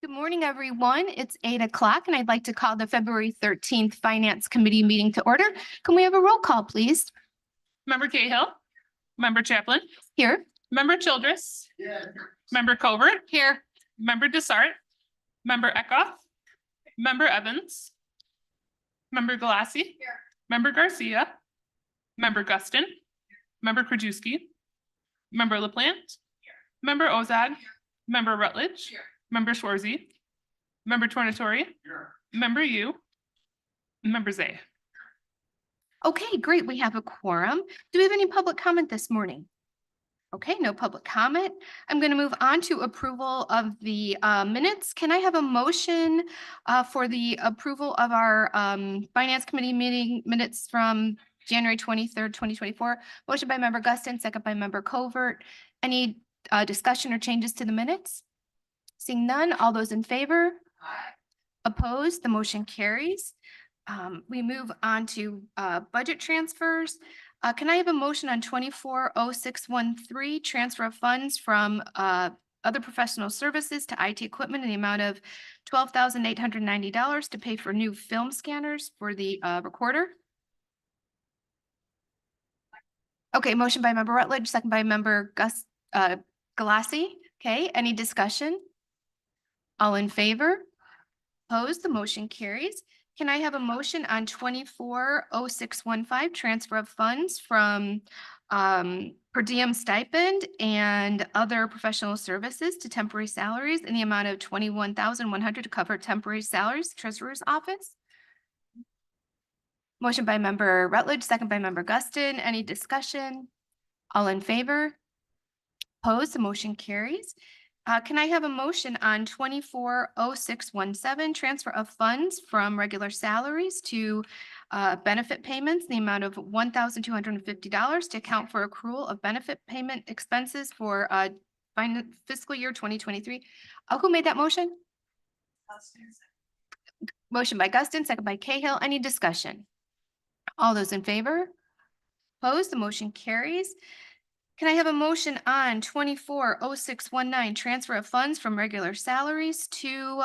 Good morning, everyone. It's 8 o'clock, and I'd like to call the February 13th Finance Committee meeting to order. Can we have a roll call, please? Member Cahill, Member Chaplin, Here. Member Childress, Member Covert, Here. Member Desart, Member Eckhoff, Member Evans, Member Galassi, Member Garcia, Member Guston, Member Krajewski, Member LaPlante, Member Ozad, Member Rutledge, Member Schwarzy, Member Tornatori, Member Yu, Member Zay. Okay, great. We have a quorum. Do we have any public comment this morning? Okay, no public comment. I'm going to move on to approval of the minutes. Can I have a motion for the approval of our Finance Committee meeting minutes from January 23rd, 2024? Motion by Member Guston, second by Member Covert. Any discussion or changes to the minutes? Seeing none, all those in favor? Opposed, the motion carries. We move on to budget transfers. Can I have a motion on 240613, transfer of funds from other professional services to IT equipment in the amount of $12,890 to pay for new film scanners for the recorder? Okay, motion by Member Rutledge, second by Member Galassi. Okay, any discussion? All in favor? Opposed, the motion carries. Can I have a motion on 240615, transfer of funds from per diem stipend and other professional services to temporary salaries in the amount of $21,100 to cover temporary salaries, Treasurer's Office? Motion by Member Rutledge, second by Member Guston. Any discussion? All in favor? Opposed, the motion carries. Can I have a motion on 240617, transfer of funds from regular salaries to benefit payments in the amount of $1,250 to account for accrual of benefit payment expenses for fiscal year 2023? Who made that motion? Motion by Guston, second by Cahill. Any discussion? All those in favor? Opposed, the motion carries. Can I have a motion on 240619, transfer of funds from regular salaries to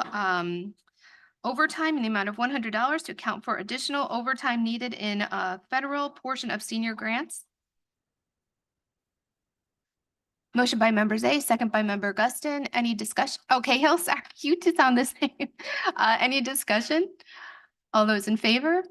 overtime in the amount of $100 to account for additional overtime needed in a federal portion of senior grants? Motion by Member Zay, second by Member Guston. Any discussion? Okay, Hill, sorry, you to sound the same. Any discussion? All those in favor?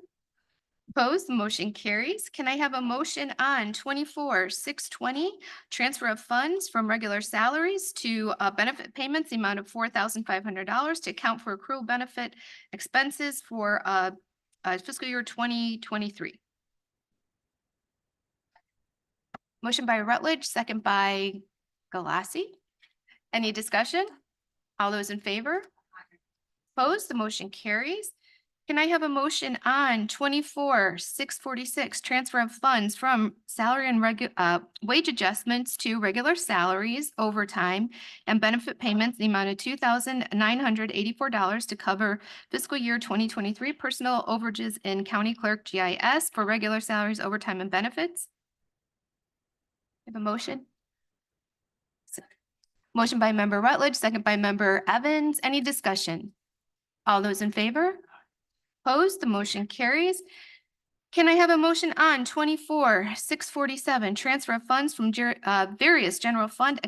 Opposed, the motion carries. Can I have a motion on 240620, transfer of funds from regular salaries to benefit payments, the amount of $4,500 to account for accrual benefit expenses for fiscal year 2023? Motion by Rutledge, second by Galassi. Any discussion? All those in favor? Opposed, the motion carries. Can I have a motion on 240646, transfer of funds from salary and wage adjustments to regular salaries, overtime, and benefit payments in the amount of $2,984 to cover fiscal year 2023 personal overages in County Clerk GIS for regular salaries, overtime, and benefits? Have a motion? Motion by Member Rutledge, second by Member Evans. Any discussion? All those in favor? Opposed, the motion carries. Can I have a motion on 240647, transfer of funds from various general fund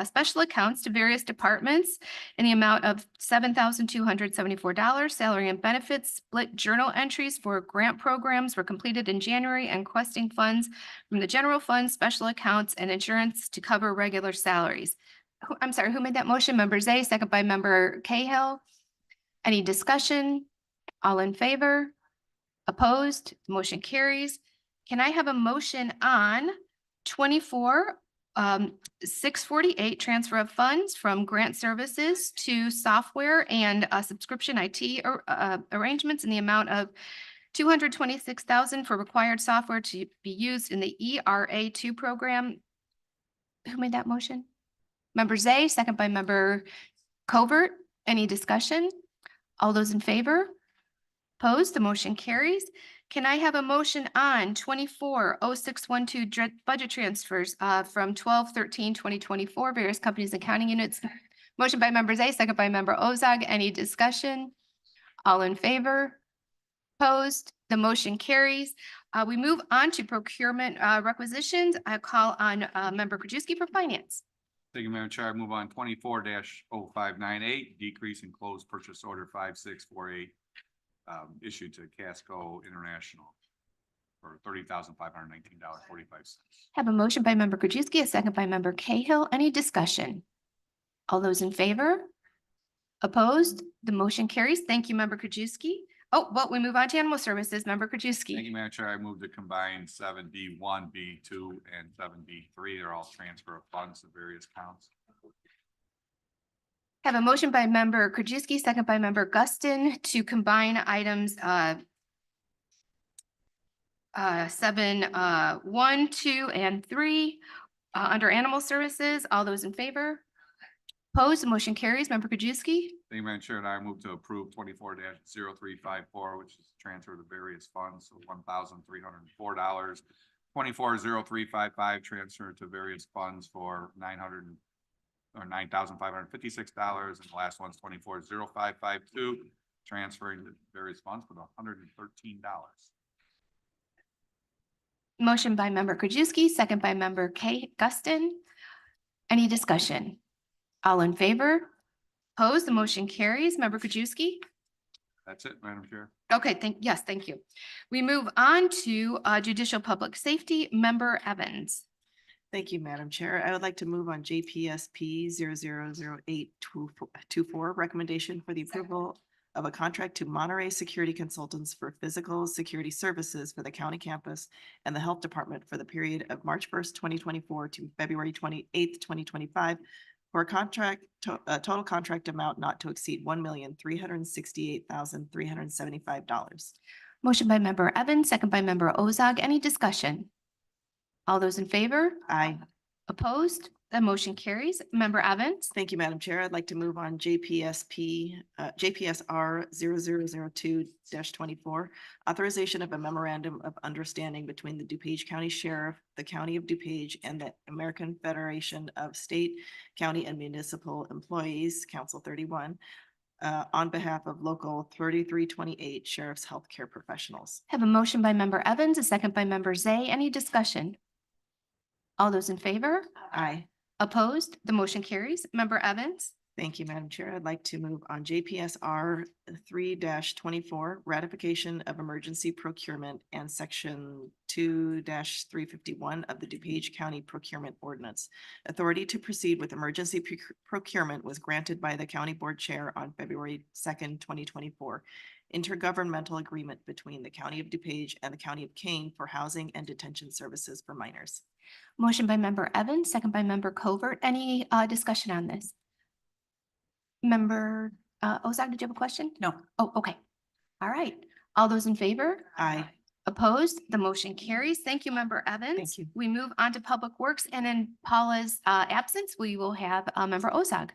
special accounts to various departments in the amount of $7,274, salary and benefits, split journal entries for grant programs were completed in January, and requesting funds from the general fund, special accounts, and insurance to cover regular salaries? I'm sorry, who made that motion? Member Zay, second by Member Cahill. Any discussion? All in favor? Opposed? Motion carries. Can I have a motion on 240648, transfer of funds from grant services to software and subscription IT arrangements in the amount of $226,000 for required software to be used in the ERA2 program? Who made that motion? Member Zay, second by Member Covert. Any discussion? All those in favor? Opposed, the motion carries. Can I have a motion on 240612, budget transfers from 12/13/2024, various companies, accounting units Motion by member Zay, second by member Ozog. Any discussion? All in favor? Opposed? The motion carries. We move on to procurement requisitions. I call on member Krajewski for finance. Thank you, Madam Chair. I move on 24-0598, decrease in closed purchase order 5648, issued to Casco International for $30,519.45. Have a motion by member Krajewski, a second by member Cahill. Any discussion? All those in favor? Opposed? The motion carries. Thank you, member Krajewski. Oh, well, we move on to animal services. Member Thank Krajewski. you, Madam Chair. I move to combine 7B1, B2, and 7B3. They're all transfer of funds to various accounts. Have a motion by member Krajewski, second by member Guston to combine items 7, 1, 2, and 3 under animal services. All those in favor? Opposed? The motion carries. Member Krajewski. Thank you, Madam Chair, and I move to approve 24-0354, which is transfer to various funds, so $1,304. 24-0355, transfer to various funds for $9,556, and the last one's 24-0552, transferring to various funds for $113. Motion by member Krajewski, second by member Guston. Any discussion? All in favor? Opposed? The motion carries. Member Krajewski. That's it, Madam Chair. Okay, thank you. We move on to judicial public safety. Member Evans. Thank you, Madam Chair. I would like to move on JPSP 000824, recommendation for the approval of a contract to Monterey Security Consultants for physical security services for the county campus and the health department for the period of March 1st, 2024 to February 28th, 2025 for a total contract amount not to exceed $1,368,375. Motion by member Evans, second by member Ozog. Any discussion? All those in favor? Aye. Opposed? The motion carries. Member Evans. Thank you, Madam Chair. I'd like to move on JPSR 0002-24, authorization of a memorandum of understanding between the DuPage County Sheriff, the County of DuPage, and the American Federation of State, County, and Municipal Employees, Council 31, on behalf of Local 3328 Sheriff's Healthcare Professionals. Have a motion by member Evans, a second by member Zay. Any discussion? All those in favor? Aye. Opposed? The motion carries. Member Evans. Thank you, Madam Chair. I'd like to move on JPSR 3-24, ratification of emergency procurement and section 2-351 of the DuPage County Procurement Ordinance. Authority to proceed with emergency procurement was granted by the County Board Chair on February 2nd, 2024. Intergovernmental agreement between the County of DuPage and the County of Kane for housing and detention services for minors. Motion by member Evans, second by member Covert. Any discussion on this? Member Ozog, did you have a question? No. Oh, okay. All right. All those in favor? Aye. Opposed? The motion carries. Thank you, member Evans. Thank you. We move on to Public Works, and in Paula's absence, we will have member Ozog.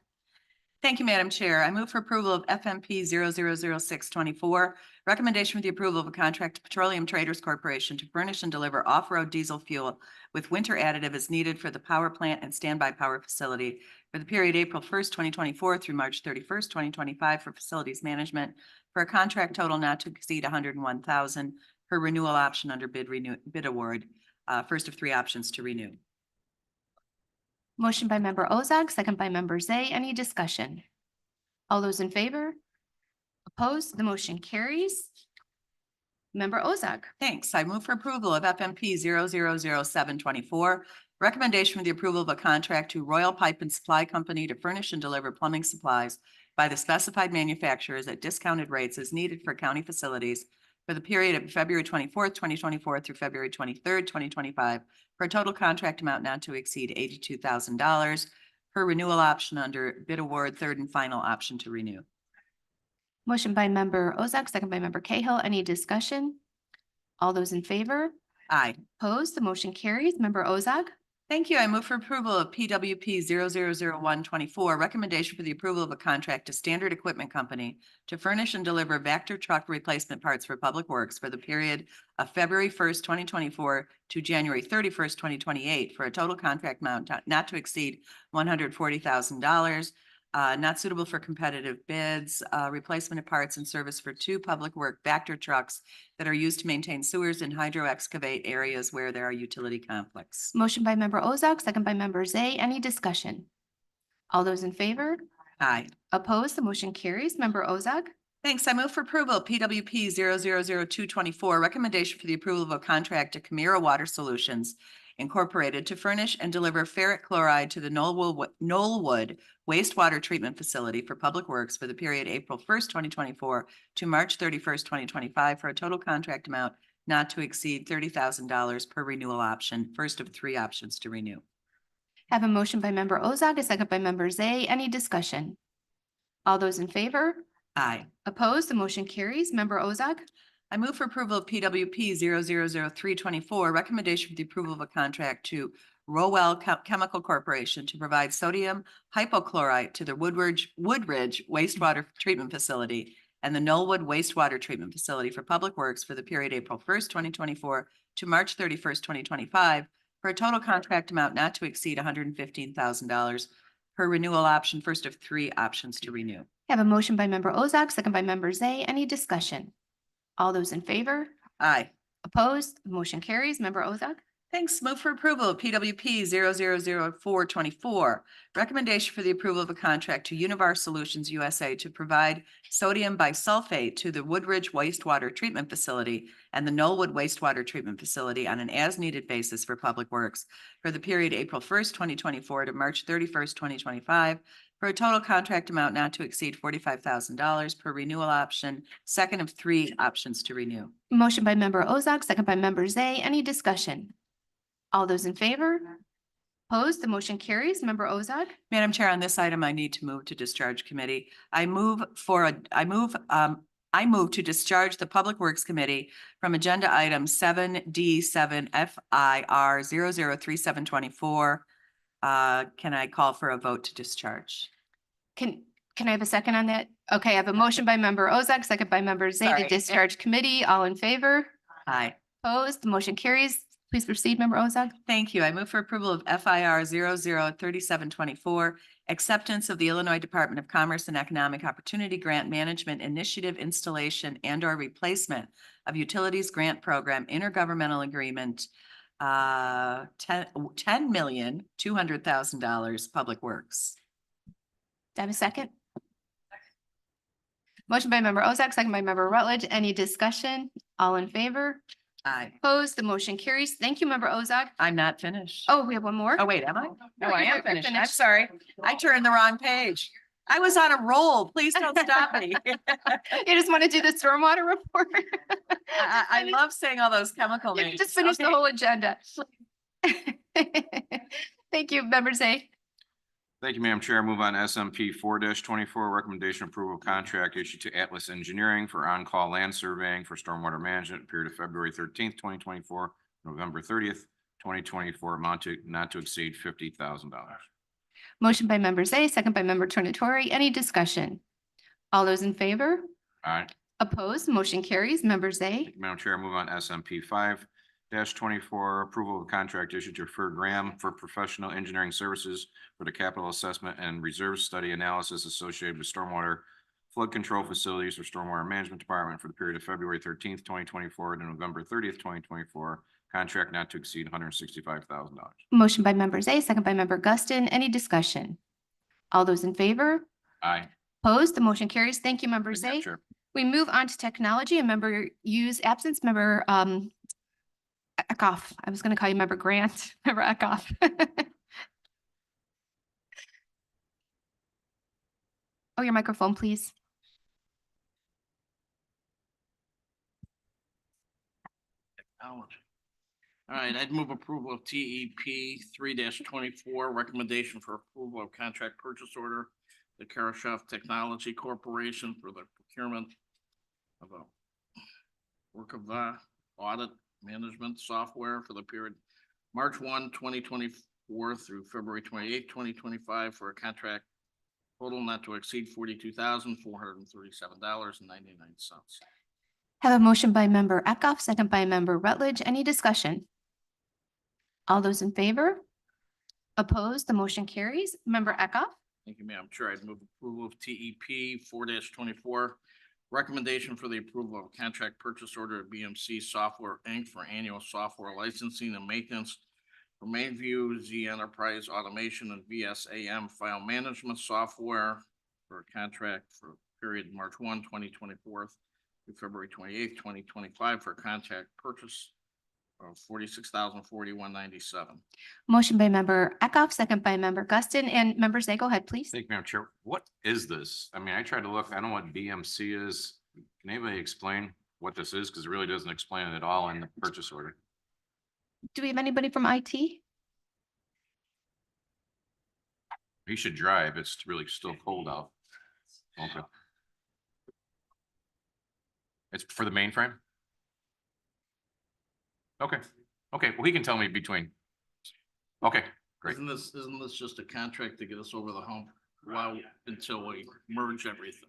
Thank you, Madam Chair. I move for approval of FMP 000624, recommendation for the approval of a contract to Petroleum Traders Corporation to furnish and deliver off-road diesel fuel with winter additive as needed for the power plant and standby power facility for the period April 1st, 2024 through March 31st, 2025 for facilities management for a contract total not to exceed $101,000 per renewal option under bid award, first of 3 options to renew. Motion by member Ozog, second by member Zay. Any discussion? All those in favor? Opposed? The motion carries. Member Ozog. Thanks. I move for approval of FMP 000724, recommendation for the approval of a contract to Royal Pipe and Supply Company to furnish and deliver plumbing supplies by the specified manufacturers at discounted rates as needed for county facilities for the period of February 24th, 2024 through February 23rd, 2025 for a total contract amount not to exceed $82,000 per renewal option under bid award, third and final option to renew. Motion by member Ozog, second by member Cahill. Any discussion? All those in favor? Aye. Opposed? The motion carries. Member Ozog. Thank you. I move for approval of PWP 000124, recommendation for the approval of a contract to Standard Equipment Company to furnish and deliver Vector truck replacement parts for Public Works for the period of February 1st, 2024 to January 31st, 2028 for a total contract amount not to exceed $140,000. not suitable for competitive bids, replacement of parts and service for 2 public work Vector trucks that are used to maintain sewers and hydro excavate areas where there are utility conflicts. Motion by member Ozark, second by member Zay. Any discussion? All those in favor? Aye. Opposed? The motion carries. Member Ozark? Thanks. I move for approval of PWP 000224, recommendation for the approval of a contract to Camira Water Solutions Incorporated to furnish and deliver ferric chloride to the Knollwood wastewater treatment facility for public works for the period April 1st, 2024 to March 31st, 2025 for a total contract amount not to exceed $30,000 per renewal option, first of 3 options to renew. Have a motion by member Ozark, a second by member Zay. Any discussion? All those in favor? Aye. Opposed? The motion carries. Member Ozark? I move for approval of PWP 000324, recommendation for the approval of a contract to Rowell Chemical Corporation to provide sodium hypochlorite to the Woodridge wastewater treatment facility and the Knollwood wastewater treatment facility for public works for the period April 1st, 2024 to March 31st, 2025 for a total contract amount not to exceed $115,000 per renewal option, first of 3 options to renew. Have a motion by member Ozark, second by member Zay. Any discussion? All those in favor? Aye. Opposed? The motion carries. Member Ozark? Thanks. Move for approval of PWP 000424. Recommendation for the approval of a contract to Univar Solutions USA to provide sodium bisulfate to the Woodridge wastewater treatment facility and the Knollwood wastewater treatment facility on an as-needed basis for public works for the period April 1st, 2024 to March 31st, 2025 for a total contract amount not to exceed $45,000 per renewal option, second of 3 options to renew. Motion by member Ozark, second by member Zay. Any discussion? All those in favor? Opposed? The motion carries. Member Ozark? Madam Chair, on this item, I need to move to discharge committee. I move to discharge the Public Works Committee from agenda item 7D7 FIR 003724. Can I call for a vote to discharge? Can I have a second on that? Okay, I have a motion by member Ozark, second by member Zay Sorry. to discharge committee. All in favor? Aye. Opposed? The motion carries. Please proceed, member Ozark. Thank you. I move for approval of FIR 003724, acceptance of the Illinois Department of Commerce and Economic Opportunity Grant Management Initiative installation and or replacement of utilities grant program intergovernmental agreement, $10,200,000 Public Works. Do I have a second? Motion by member Ozark, second by member Rutledge. Any discussion? All in favor? Aye. Opposed? The motion carries. Thank you, member Ozark. I'm not finished. Oh, we have one more? Oh, wait, am I? No, I you're am finished. I'm finished. sorry. I turned the wrong page. I was on a roll. Please don't stop me. You just want to do the stormwater report? I love saying all those chemical You names. just finished the Okay. whole agenda. Thank you, member Zay. Thank you, Madam Chair. I move on SMP 4-24, recommendation approval of contract issued to Atlas Engineering for on-call land surveying for stormwater management period of February 13th, 2024, November 30th, 2024, amount to not to exceed $50,000. Motion by member Zay, second by member Tornatori. Any discussion? All those in favor? Aye. Opposed? Motion carries. Member Zay. Thank you, Madam Chair, I move on SMP 5-24, approval of contract issued to Graham for professional engineering services for the capital assessment and reserve study analysis associated with stormwater flood control facilities for stormwater management department for the period of February 13th, 2024 to November 30th, 2024. Contract not to exceed $165,000. Motion by member Zay, second by member Guston. Any discussion? All those in favor? Aye. Opposed? The motion carries. Thank you, member Thank you, Madam Zay. Chair. We move on to technology and member use absence, member Eckhoff. I was going to call you member Grant, member Eckhoff. Oh, your microphone, please. Technology. All right, I'd move approval of TEP 3-24, recommendation for approval of contract purchase order to Karashoff Technology Corporation for the procurement of a work of audit management software for the period March 1, 2024 through February 28, 2025 for a contract total not to exceed $42,437.99. Have a motion by member Eckhoff, second by member Rutledge. Any discussion? All those in favor? Opposed? The motion carries. Member Eckhoff? Thank you, Madam Chair. I'd move approval of TEP 4-24. Recommendation for the approval of a contract purchase order of BMC Software Inc. for annual software licensing and maintenance for Mainview Z Enterprise Automation and VSAM File Management Software for a contract for period March 1, 2024 through February 28th, 2025 for a contract purchase of $46,041.97. Motion by member Eckhoff, second by member Guston, and member Zay, go ahead, please. Thank you, Madam Chair. What is this? I mean, I tried to look, I don't know what BMC is. Can anybody explain what this is? Because it really doesn't explain it at all in the purchase order. Do we have anybody from IT? You should drive. It's really still cold out. Okay. It's for the mainframe? Okay, okay, well, he can tell me between. Okay, great. Isn't this just a contract to get us over the hump while, until we merge everything?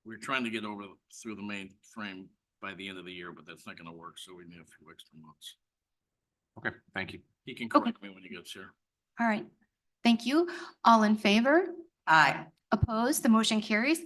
We're trying to get over through the mainframe by the end of the year, but that's not gonna work, so we need a few extra months. Okay, thank you. He can correct me when he gets here. All right, thank you. All in favor? Aye. Opposed? The motion carries.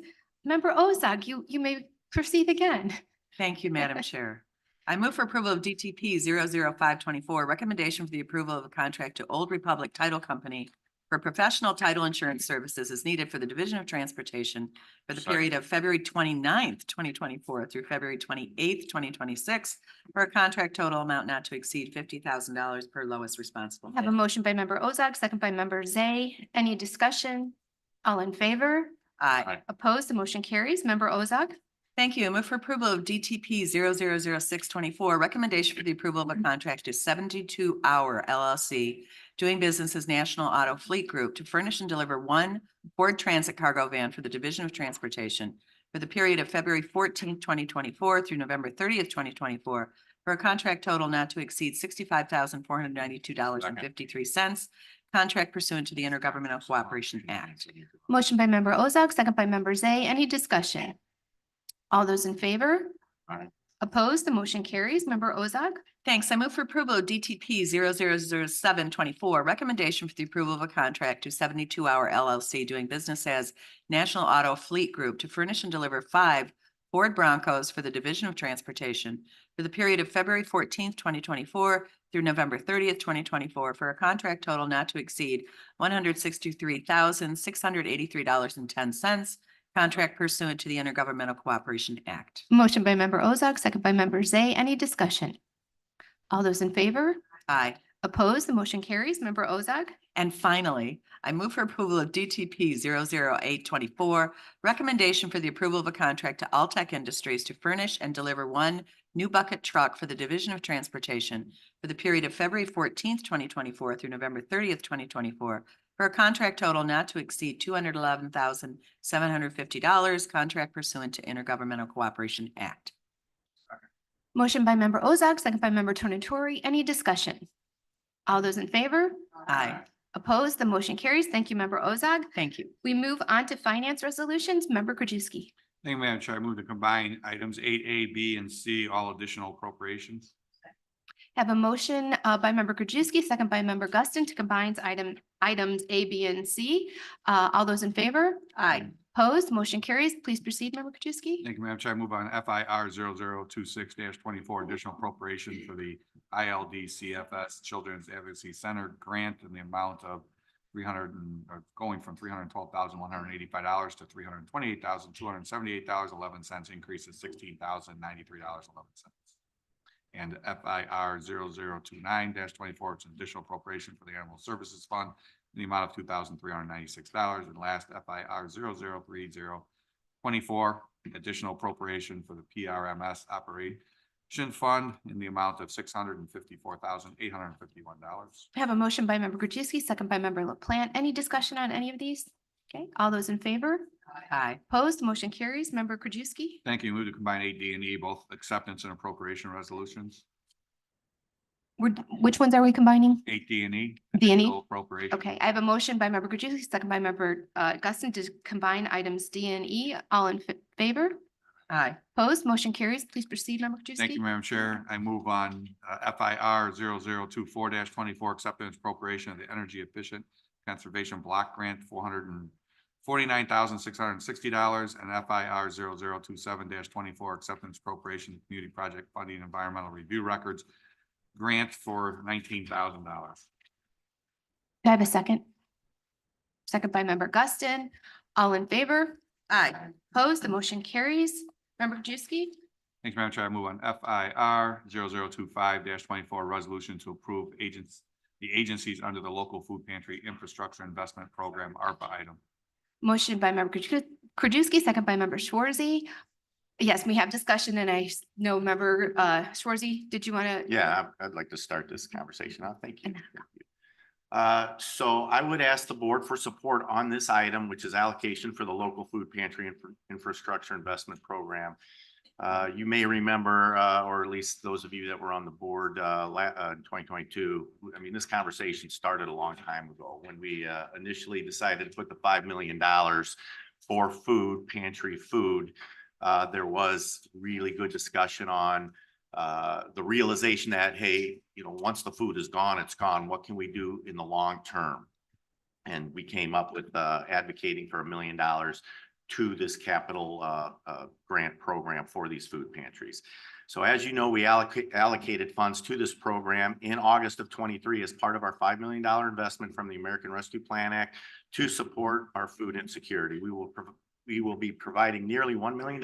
Member Ozog, you may proceed again. Thank you, Madam Chair. I move for approval of DTP 00524, recommendation for the approval of a contract to Old Republic Title Company for professional title insurance services as needed for the Division of Transportation for the period of February 29th, 2024 through February 28th, 2026, for a contract total amount not to exceed $50,000 per lowest responsible Have a bid. motion by member Ozog, second by member Zay. Any discussion? All in favor? Aye. Opposed? The motion carries. Member Ozog? Thank you. I move for approval of DTP 00624, recommendation for the approval of a contract to 72 Hour LLC, doing business as National Auto Fleet Group, to furnish and deliver one Ford Transit cargo van for the Division of Transportation for the period of February 14th, 2024 through November 30th, 2024, for a contract total not to exceed $65,492.53. Contract pursuant to the Intergovernmental Cooperation Act. Motion by member Ozog, second by member Zay. Any discussion? All those in favor? Aye. Opposed? The motion carries. Member Ozog? Thanks. I move for approval of DTP 00724, recommendation for the approval of a contract to 72 Hour LLC, doing business as National Auto Fleet Group, to furnish and deliver 5 Ford Broncos for the Division of Transportation for the period of February 14th, 2024 through November 30th, 2024, for a contract total not to exceed $163,683.10. Contract pursuant to the Intergovernmental Cooperation Act. Motion by member Ozog, second by member Zay. Any discussion? All those in favor? Aye. Opposed? The motion carries. Member Ozog? And finally, I move for approval of DTP 00824, recommendation for the approval of a contract to Alltech Industries to furnish and deliver one new bucket truck for the Division of Transportation for the period of February 14th, 2024 through November 30th, 2024, for a contract total not to exceed $211,750, contract pursuant to Intergovernmental Cooperation Act. Motion by member Ozog, second by member Tonatory. Any discussion? All those in favor? Aye. Opposed? The motion carries. Thank you, member Ozog. Thank you. We move on to finance resolutions. Member Krajewski. Thank you, Madam Chair. I move to combine items 8A, B, and C, all additional appropriations. Have a motion by member Krajewski, second by member Guston, to combine items A, B, and C. All those in favor? Aye. Opposed? Motion carries. Please proceed, member Krajewski. Thank you, Madam Chair. I move on FIR 0026-24, additional appropriation for the ILD-CFS Children's Advocacy Center grant in the amount of going from $312,185 to $328,278.11, increase of $16,093.11. And FIR 0029-24, it's an additional appropriation for the Animal Services Fund in the amount of $2,396. And last, FIR 0030-24, additional appropriation for the PRMS Operation Fund in the amount of $654,851. Have a motion by member Krajewski, second by member LaPlante. Any discussion on any of these? Okay, all those in favor? Aye. Opposed? Motion carries. Member Krajewski. Thank you. Move to combine 8D and E, both acceptance and appropriation resolutions. Which ones are we combining? 8D and E. D and E? additional Appropriation. Okay, I have a motion by member Krajewski, second by member Guston, to combine items D and E. All in favor? Aye. Opposed? Motion carries. Please proceed, member Krajewski. Thank you, Madam Chair. I move on FIR 0024-24, acceptance appropriation of the energy efficient Conservation Block Grant, $449,660, and FIR 0027-24 Acceptance Appropriation Community Project Funding Environmental Review Records Grant for $19,000. Do I have a second? Second by member Guston. All in favor? Aye. Opposed? The motion carries. Member Krajewski? Thanks, Madam Chair. I move on FIR 0025-24, resolution to approve the agencies under the Local Food Pantry Infrastructure Investment Program, ARPA item. Motion by member Krajewski, second by member Schwarzy. Yes, we have discussion and I know member Schwarzy, did you want to? Yeah, I'd like to start this conversation out. Thank you. And- So I would ask the board for support on this item, which is allocation for the local food pantry infrastructure investment program. You may remember, or at least those of you that were on the board in 2022, I mean, this conversation started a long time ago when we initially decided to put the $5 million for food, pantry food. There was really good discussion on the realization that, hey, you know, once the food is gone, it's gone. What can we do in the long term? And we came up with advocating for $1 million to this capital grant program for these food pantries. So as you know, we allocated funds to this program in August of 23 as part of our $5 million investment from the American Rescue Plan Act to support our food insecurity. We will be providing nearly $1 million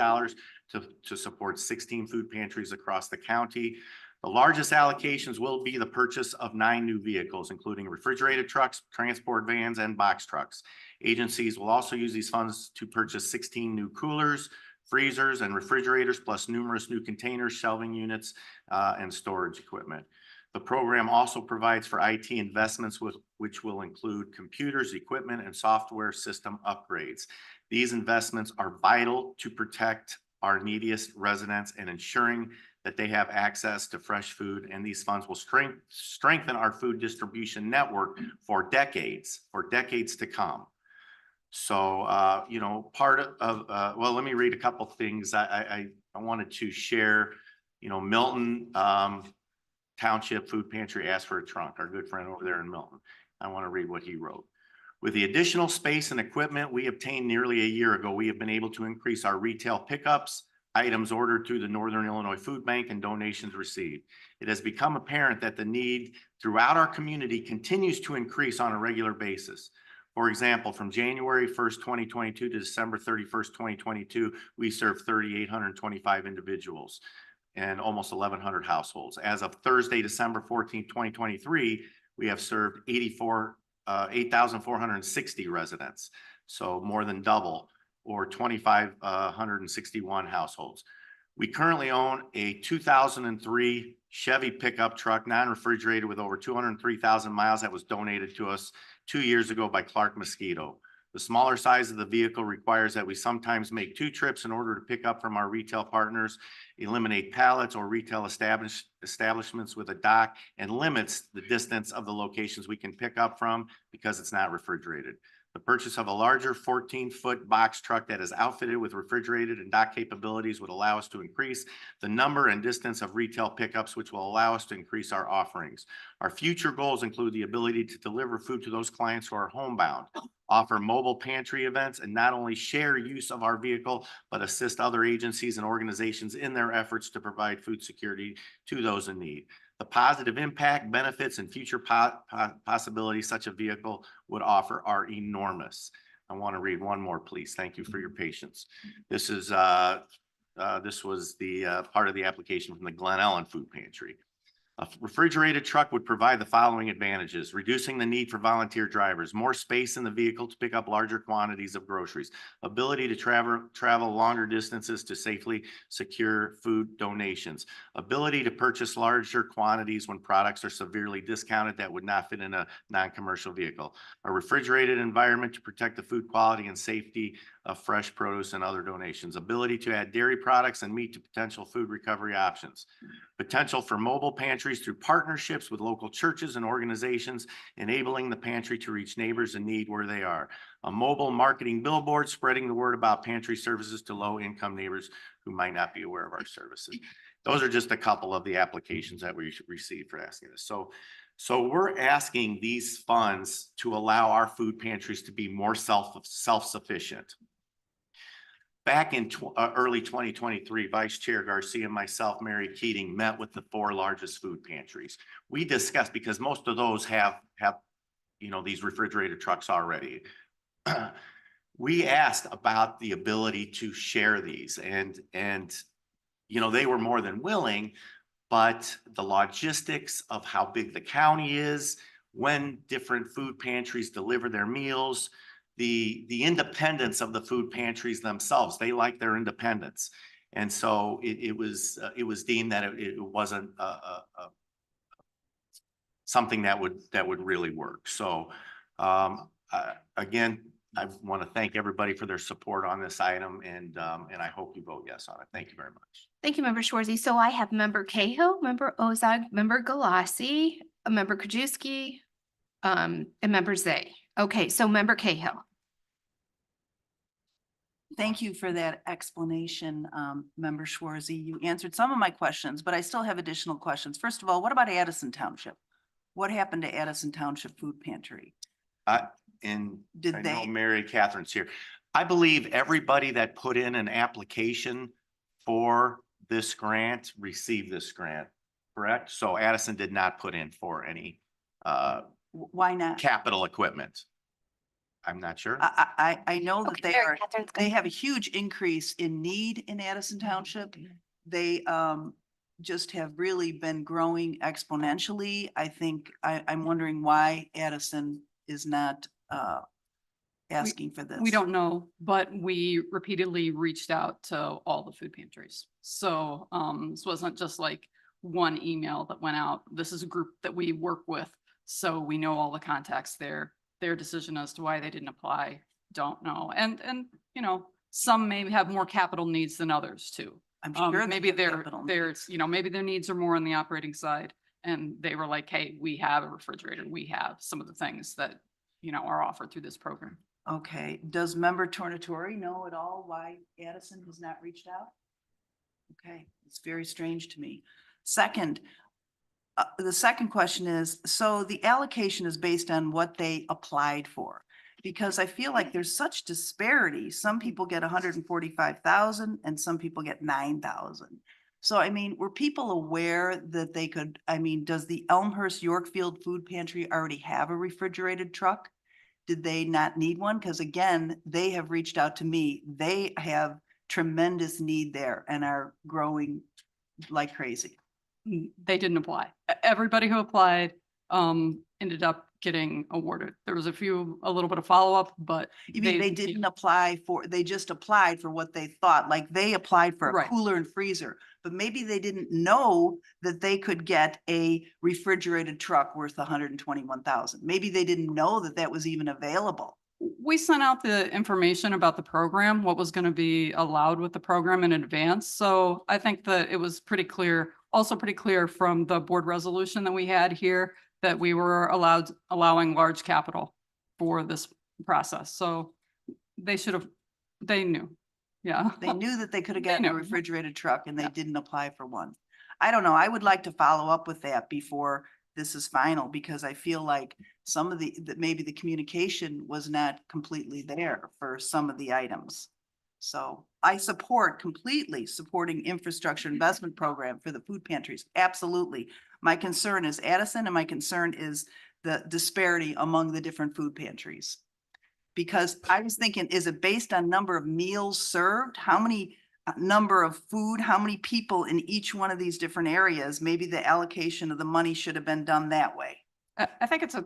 to support 16 food pantries across the county. The largest allocations will be the purchase of 9 new vehicles, including refrigerated trucks, transport vans, and box trucks. Agencies will also use these funds to purchase 16 new coolers, freezers, and refrigerators, plus numerous new containers, shelving units, and storage equipment. The program also provides for IT investments, which will include computers, equipment, and software system upgrades. These investments are vital to protect our neediest residents and ensuring that they have access to fresh food, and these funds will strengthen our food distribution network for decades to come. So, you know, part of, well, let me read a couple things. I wanted to share, you know, Milton Township Food Pantry asked for a trunk, our good friend over there in Milton. I want to read what he wrote. With the additional space and equipment we obtained nearly a year ago, we have been able to increase our retail pickups, items ordered through the Northern Illinois Food Bank, and donations received. It has become apparent that the need throughout our community continues to increase on a regular basis. For example, from January 1st, 2022 to December 31st, 2022, we served 3,825 individuals and almost 1,100 households. As of Thursday, December 14th, 2023, we have served 8,460 residents. So more than double, or 2,561 households. We currently own a 2003 Chevy pickup truck, non-refrigerated, with over 203,000 miles that was donated to us 2 years ago by Clark Mosquito. The smaller size of the vehicle requires that we sometimes make 2 trips in order to pick up from our retail partners, eliminate pallets or retail establishments with a dock, and limits the distance of the locations we can pick up from because it's not refrigerated. The purchase of a larger 14-foot box truck that is outfitted with refrigerated and dock capabilities would allow us to increase the number and distance of retail pickups, which will allow us to increase our offerings. Our future goals include the ability to deliver food to those clients who are homebound, offer mobile pantry events, and not only share use of our vehicle, but assist other agencies and organizations in their efforts to provide food security to those in need. The positive impact, benefits, and future possibilities such a vehicle would offer are enormous. I want to read one more, please. Thank you for your patience. This was the part of the application from the Glen Ellen Food Pantry. A refrigerated truck would provide the following advantages: reducing the need for volunteer drivers, more space in the vehicle to pick up larger quantities of groceries, ability to travel longer distances to safely secure food donations, ability to purchase larger quantities when products are severely discounted that would not fit in a non-commercial vehicle, a refrigerated environment to protect the food quality and safety of fresh produce and other donations, ability to add dairy products and meat to potential food recovery options, potential for mobile pantries through partnerships with local churches and organizations, enabling the pantry to reach neighbors in need where they are, a mobile marketing billboard spreading the word about pantry services to low-income neighbors who might not be aware of our services. Those are just a couple of the applications that we received for asking this. So we're asking these funds to allow our food pantries to be more self-sufficient. Back in early 2023, Vice Chair Garcia and myself, Mary Keating, met with the 4 largest food pantries. We discussed, because most of those have these refrigerator trucks already. We asked about the ability to share these, and they were more than willing, but the logistics of how big the county is, when different food pantries deliver their meals, the independence of the food pantries themselves, they like their independence. And so it was deemed that it wasn't something that would really work. So again, I want to thank everybody for their support on this item, and I hope you vote yes on it. Thank you very much. Thank you, Member Schwarzy. So I have Member Cahill, Member Ozog, Member Galassi, Member Krajewski, and Member Zay. Okay, so Member Cahill. Thank you for that explanation, Member Schwarzy. You answered some of my questions, but I still have additional questions. First of all, what about Addison Township? What happened to Addison Township Food Pantry? And Did I know they- Mary Catherine's here. I believe everybody that put in an application for this grant received this grant, correct? So Addison did not put in for any Why not? capital equipment. I'm not sure. I know that Okay, they Mary are, Catherine's they good. have a huge increase in need in Addison Township. They just have really been growing exponentially. I think I'm wondering why Addison is not asking for this. We don't know, but we repeatedly reached out to all the food pantries. So this wasn't just like one email that went out. This is a group that we work with. So we know all the contacts there. Their decision as to why they didn't apply, don't know. And some may have more capital needs than others too. I'm sure they Maybe have their capital there's, needs. maybe their needs are more on the operating side. And they were like, hey, we have a refrigerator. We have some of the things that, are offered through this program. Okay, does Member Tornatori know at all why Addison has not reached out? Okay, it's very strange to me. Second, the second question is, so the allocation is based on what they applied for? Because I feel like there's such disparity. Some people get 145,000 and some people get 9,000. So I mean, were people aware that they could, does the Elmhurst Yorkfield Food Pantry already have a refrigerated truck? Did they not need one? Because again, they have reached out to me. They have tremendous need there and are growing like crazy. They didn't apply. Everybody who applied ended up getting awarded. There was a little bit of follow-up, but You mean they didn't apply for, they just applied for what they thought, like they applied for a Right. cooler and freezer, but maybe they didn't know that they could get a refrigerated truck worth 121,000. Maybe they didn't know that that was even available. we sent out the information about the program, what was going to be allowed with the program in advance. So I think that it was also pretty clear from the board resolution that we had here that we were allowing large capital for this process. So they knew. Yeah. They knew that they could have They gotten a knew. refrigerated truck and they Yeah. didn't apply for one. I don't know. I would like to follow up with that before this is final, because I feel like some of that maybe the communication was not completely there for some of the items. So I completely supporting infrastructure investment program for the food pantries. Absolutely. My concern is Addison, and my concern is the disparity among the different food pantries. Because I was thinking, is it based on number of meals served? How many number of food, how many people in each one of these different areas? Maybe the allocation of the money should have been done that way. I think it's a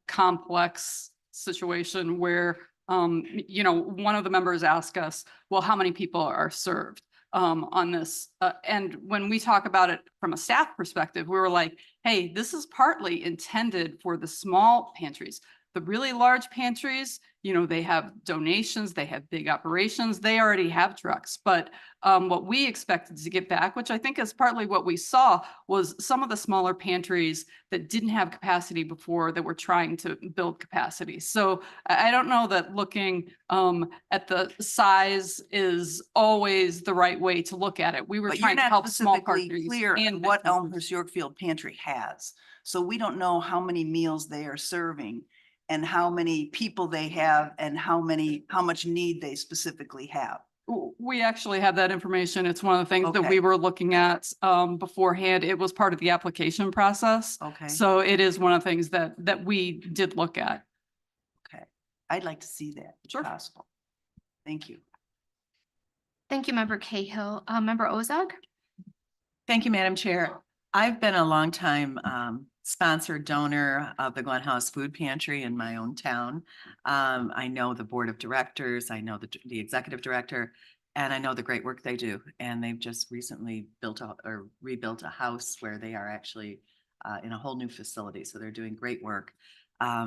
complex situation where, one of the members asked us, well, how many people are served on this? And when we talk about it from a staff perspective, we were like, hey, this is partly intended for the small pantries. The really large pantries, they have donations, they have big operations, they already have trucks. But what we expected to get back, which I think is partly what we saw, was some of the smaller pantries that didn't have capacity before that were trying to build capacity. So I don't know that looking at the size is always the right way to look at it. We were But you're trying to not help small specifically partners clear and what businesses. Elmhurst Yorkfield Pantry has. So we don't know how many meals they are serving and how many people they have and how much need they specifically have. We actually have that information. It's one of the things that Okay. we were looking at beforehand. It was part of the application process. Okay. So it is one of the things that we did look at. Okay. I'd like to see that if Sure. possible. Thank you. Thank you, Member Cahill. Member Ozog? Thank you, Madam Chair. I've been a long time sponsored donor of the Glen House Food Pantry in my own town. I know the board of directors, I know the executive director, and I know the great work they do. And they've just recently rebuilt a house where they are actually in a whole new facility. So they're doing great work.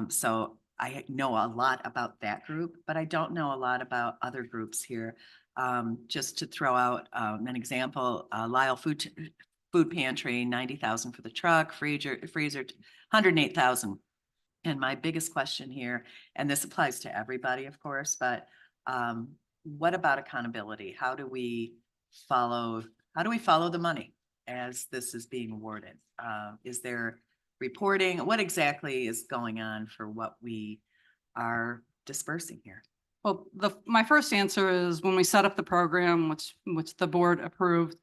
So I know a lot about that group, but I don't know a lot about other groups here. Just to throw out an example, Lyle Food Pantry, 90,000 for the truck, freezer, 108,000. And my biggest question here, and this applies to everybody, of course, but what about accountability? How do we follow the money as this is being awarded? Is there reporting? What exactly is going on for what we are dispersing here? Well, my first answer is when we set up the program, which the board approved,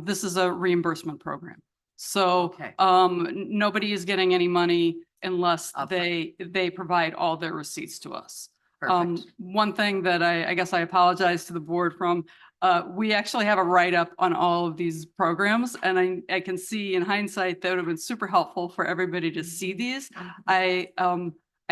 this is a reimbursement program. So Okay. nobody is getting any money unless Upfront. they provide all their receipts to us. Perfect. One thing that I guess I apologize to the board from, we actually have a write-up on all of these programs, and I can see in hindsight that would have been super helpful for everybody to see these.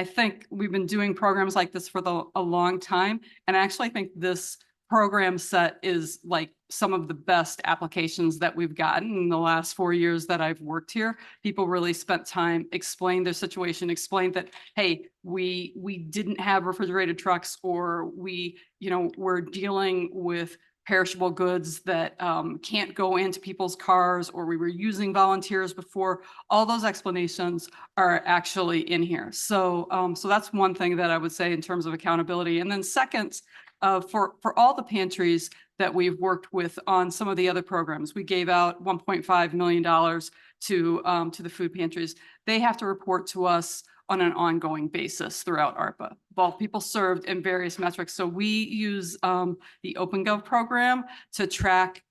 I think we've been doing programs like this for a long time, and I actually think this program set is like some of the best applications that we've gotten in the last 4 years that I've worked here. People really spent time, explained their situation, explained that, hey, we didn't have refrigerated trucks, or we're dealing with perishable goods that can't go into people's cars, or we were using volunteers before. All those explanations are actually in here. So that's one thing that I would say in terms of accountability. And then second, for all the pantries that we've worked with on some of the other programs, we gave out $1.5 million to the food pantries. They have to report to us on an ongoing basis throughout ARPA. Well, people served in various metrics. So we use the OpenGov program to track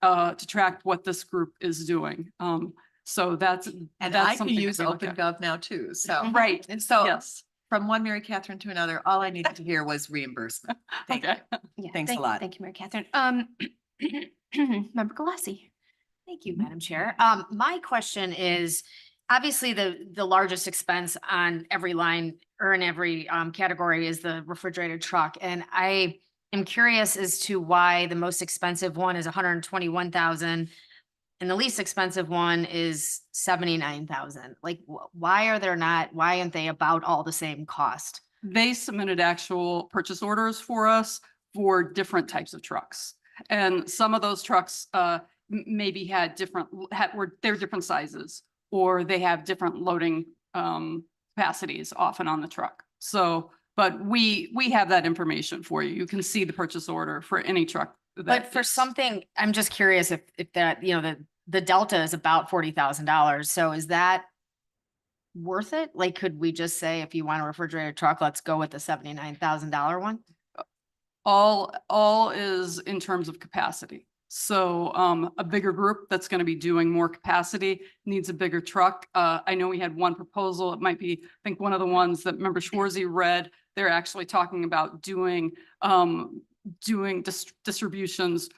what this group is doing. So that's And that's I can something that use we look at. OpenGov now too. So, Right. and so Yes. from one Mary Catherine to another, all I needed to hear was reimbursement. Thank you. Okay. Yeah, Thanks a lot. Thank you, Mary Catherine. Member Galassi? Thank you, Madam Chair. My question is, obviously, the largest expense on every line or in every category is the refrigerated truck. And I am curious as to why the most expensive one is 121,000 and the least expensive one is 79,000. Like, why aren't they about all the same cost? They submitted actual purchase orders for us for different types of trucks. And some of those trucks maybe had they're different sizes, or they have different loading capacities often on the truck. So, but we have that information for you. You can see the purchase order for any truck. But for something, I'm just curious if that, the delta is about $40,000. So is that worth it? Like, could we just say, if you want a refrigerated truck, let's go with the $79,000 one? All is in terms of capacity. So a bigger group that's going to be doing more capacity needs a bigger truck. I know we had one proposal. It might be, I think, one of the ones that Member Schwarzy read. They're actually talking about doing distributions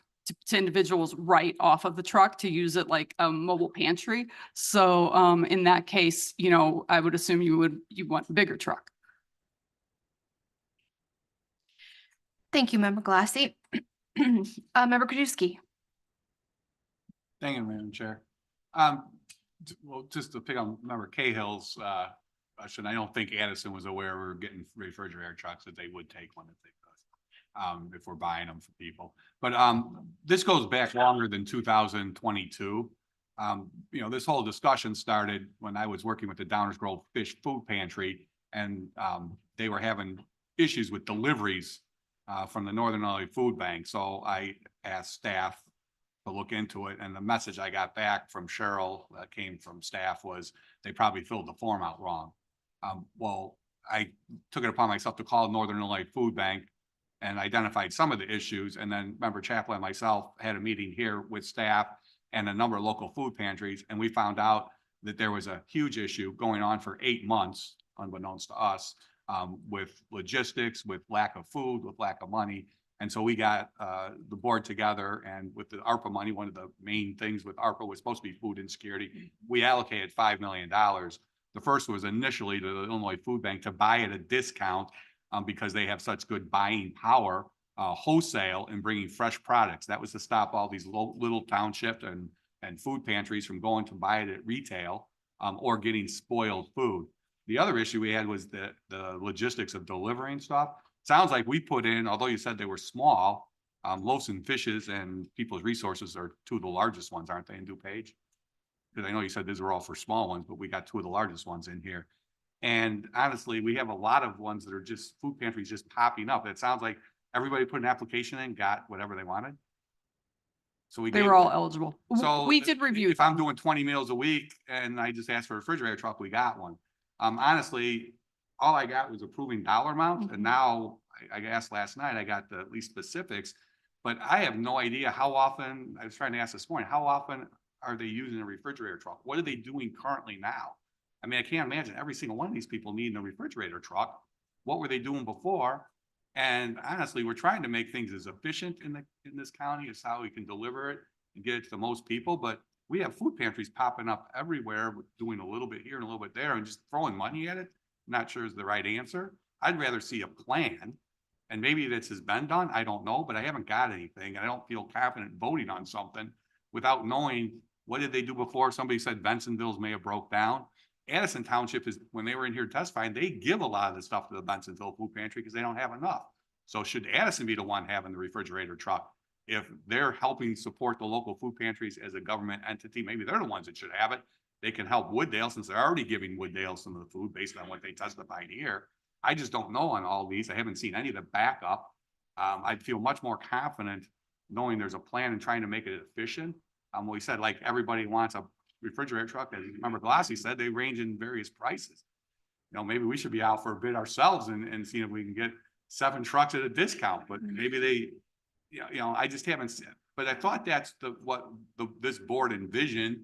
to individuals right off of the truck to use it like a mobile pantry. So in that case, I would assume you want a bigger truck. Thank you, Member Galassi. Member Krajewski? Thank you, Madam Chair. Well, just to pick on Member Cahill's discussion. I don't think Addison was aware we were getting refrigerator trucks, that they would take one if they could. If we're buying them for people. But this goes back longer than 2022. You know, this whole discussion started when I was working with the Downers Grove Fish Food Pantry, and they were having issues with deliveries from the Northern Illinois Food Bank. So I asked staff to look into it, and the message I got back from Cheryl that came from staff was they probably filled the form out wrong. Well, I took it upon myself to call Northern Illinois Food Bank and identified some of the issues. And then Member Chaplin and myself had a meeting here with staff and a number of local food pantries. And we found out that there was a huge issue going on for 8 months, unbeknownst to us, with logistics, with lack of food, with lack of money. And so we got the board together, and with the ARPA money, one of the main things with ARPA was supposed to be food insecurity. We allocated $5 million. The first was initially to the Illinois Food Bank to buy at a discount because they have such good buying power, wholesale, and bringing fresh products. That was to stop all these little township and food pantries from going to buy it at retail or getting spoiled food. The other issue we had was the logistics of delivering stuff. Sounds like we put in, although you said they were small, Loaves and Fishes and People's Resources are two of the largest ones, aren't they, in DuPage? Because I know you said these are all for small ones, but we got two of the largest ones in here. And honestly, we have a lot of ones that are just food pantries just popping up. It sounds like everybody put an application in, got whatever they wanted. So They were all eligible. So We did review. If I'm doing 20 meals a week and I just asked for a refrigerator truck, we got one. Honestly, all I got was approving dollar amounts. And now I asked last night, I got the at least specifics, but I have no idea how often, I was trying to ask this morning, how often are they using a refrigerator truck? What are they doing currently now? I mean, I can't imagine every single one of these people needing a refrigerator truck. What were they doing before? And honestly, we're trying to make things as efficient in this county as how we can deliver it and get it to the most people. But we have food pantries popping up everywhere, doing a little bit here and a little bit there and just throwing money at it. Not sure is the right answer. I'd rather see a plan, and maybe this has been done. I don't know, but I haven't got anything. I don't feel confident voting on something without knowing what did they do before. Somebody said Bensonville's may have broke down. Addison Township is, when they were in here testifying, they give a lot of the stuff to the Bensonville Food Pantry because they don't have enough. So should Addison be the one having the refrigerator truck? If they're helping support the local food pantries as a government entity, maybe they're the ones that should have it. They can help Wooddale since they're already giving Wooddale some of the food based on what they testified here. I just don't know on all these. I haven't seen any of the backup. I'd feel much more confident knowing there's a plan and trying to make it efficient. We said like everybody wants a refrigerator truck. As Member Glassy said, they range in various prices. You know, maybe we should be out for a bid ourselves and see if we can get 7 trucks at a discount, but maybe they, you know, I just haven't seen it. But I thought that's this board envisioned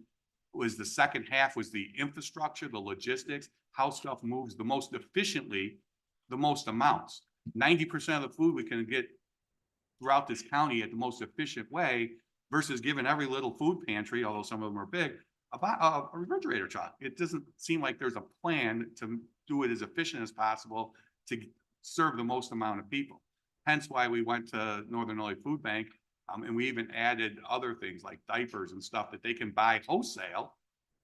was the second half was the infrastructure, the logistics, how stuff moves the most efficiently, the most amounts. 90% of the food we can get throughout this county at the most efficient way versus giving every little food pantry, although some of them are big, about a refrigerator truck. It doesn't seem like there's a plan to do it as efficient as possible to serve the most amount of people. Hence why we went to Northern Illinois Food Bank, and we even added other things like diapers and stuff that they can buy wholesale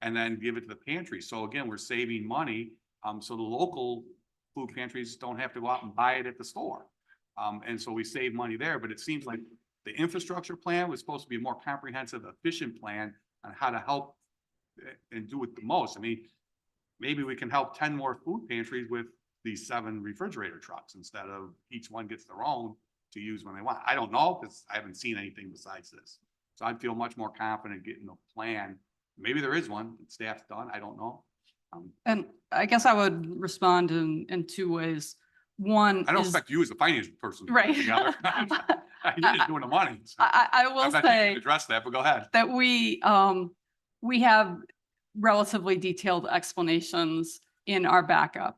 and then give it to the pantry. So again, we're saving money. So the local food pantries don't have to go out and buy it at the store. And so we save money there, but it seems like the infrastructure plan was supposed to be a more comprehensive, efficient plan on how to help and do it the most. I mean, maybe we can help 10 more food pantries with these 7 refrigerator trucks instead of each one gets their own to use when they want. I don't know because I haven't seen anything besides this. So I'd feel much more confident getting a plan. Maybe there is one that staff's done. I don't know. And I guess I would respond in 2 ways. One I don't is, expect you as a finance person to put it Right. together. You're just doing the money. So I will I'm not thinking say to address that, but go ahead. that we have relatively detailed explanations in our backup.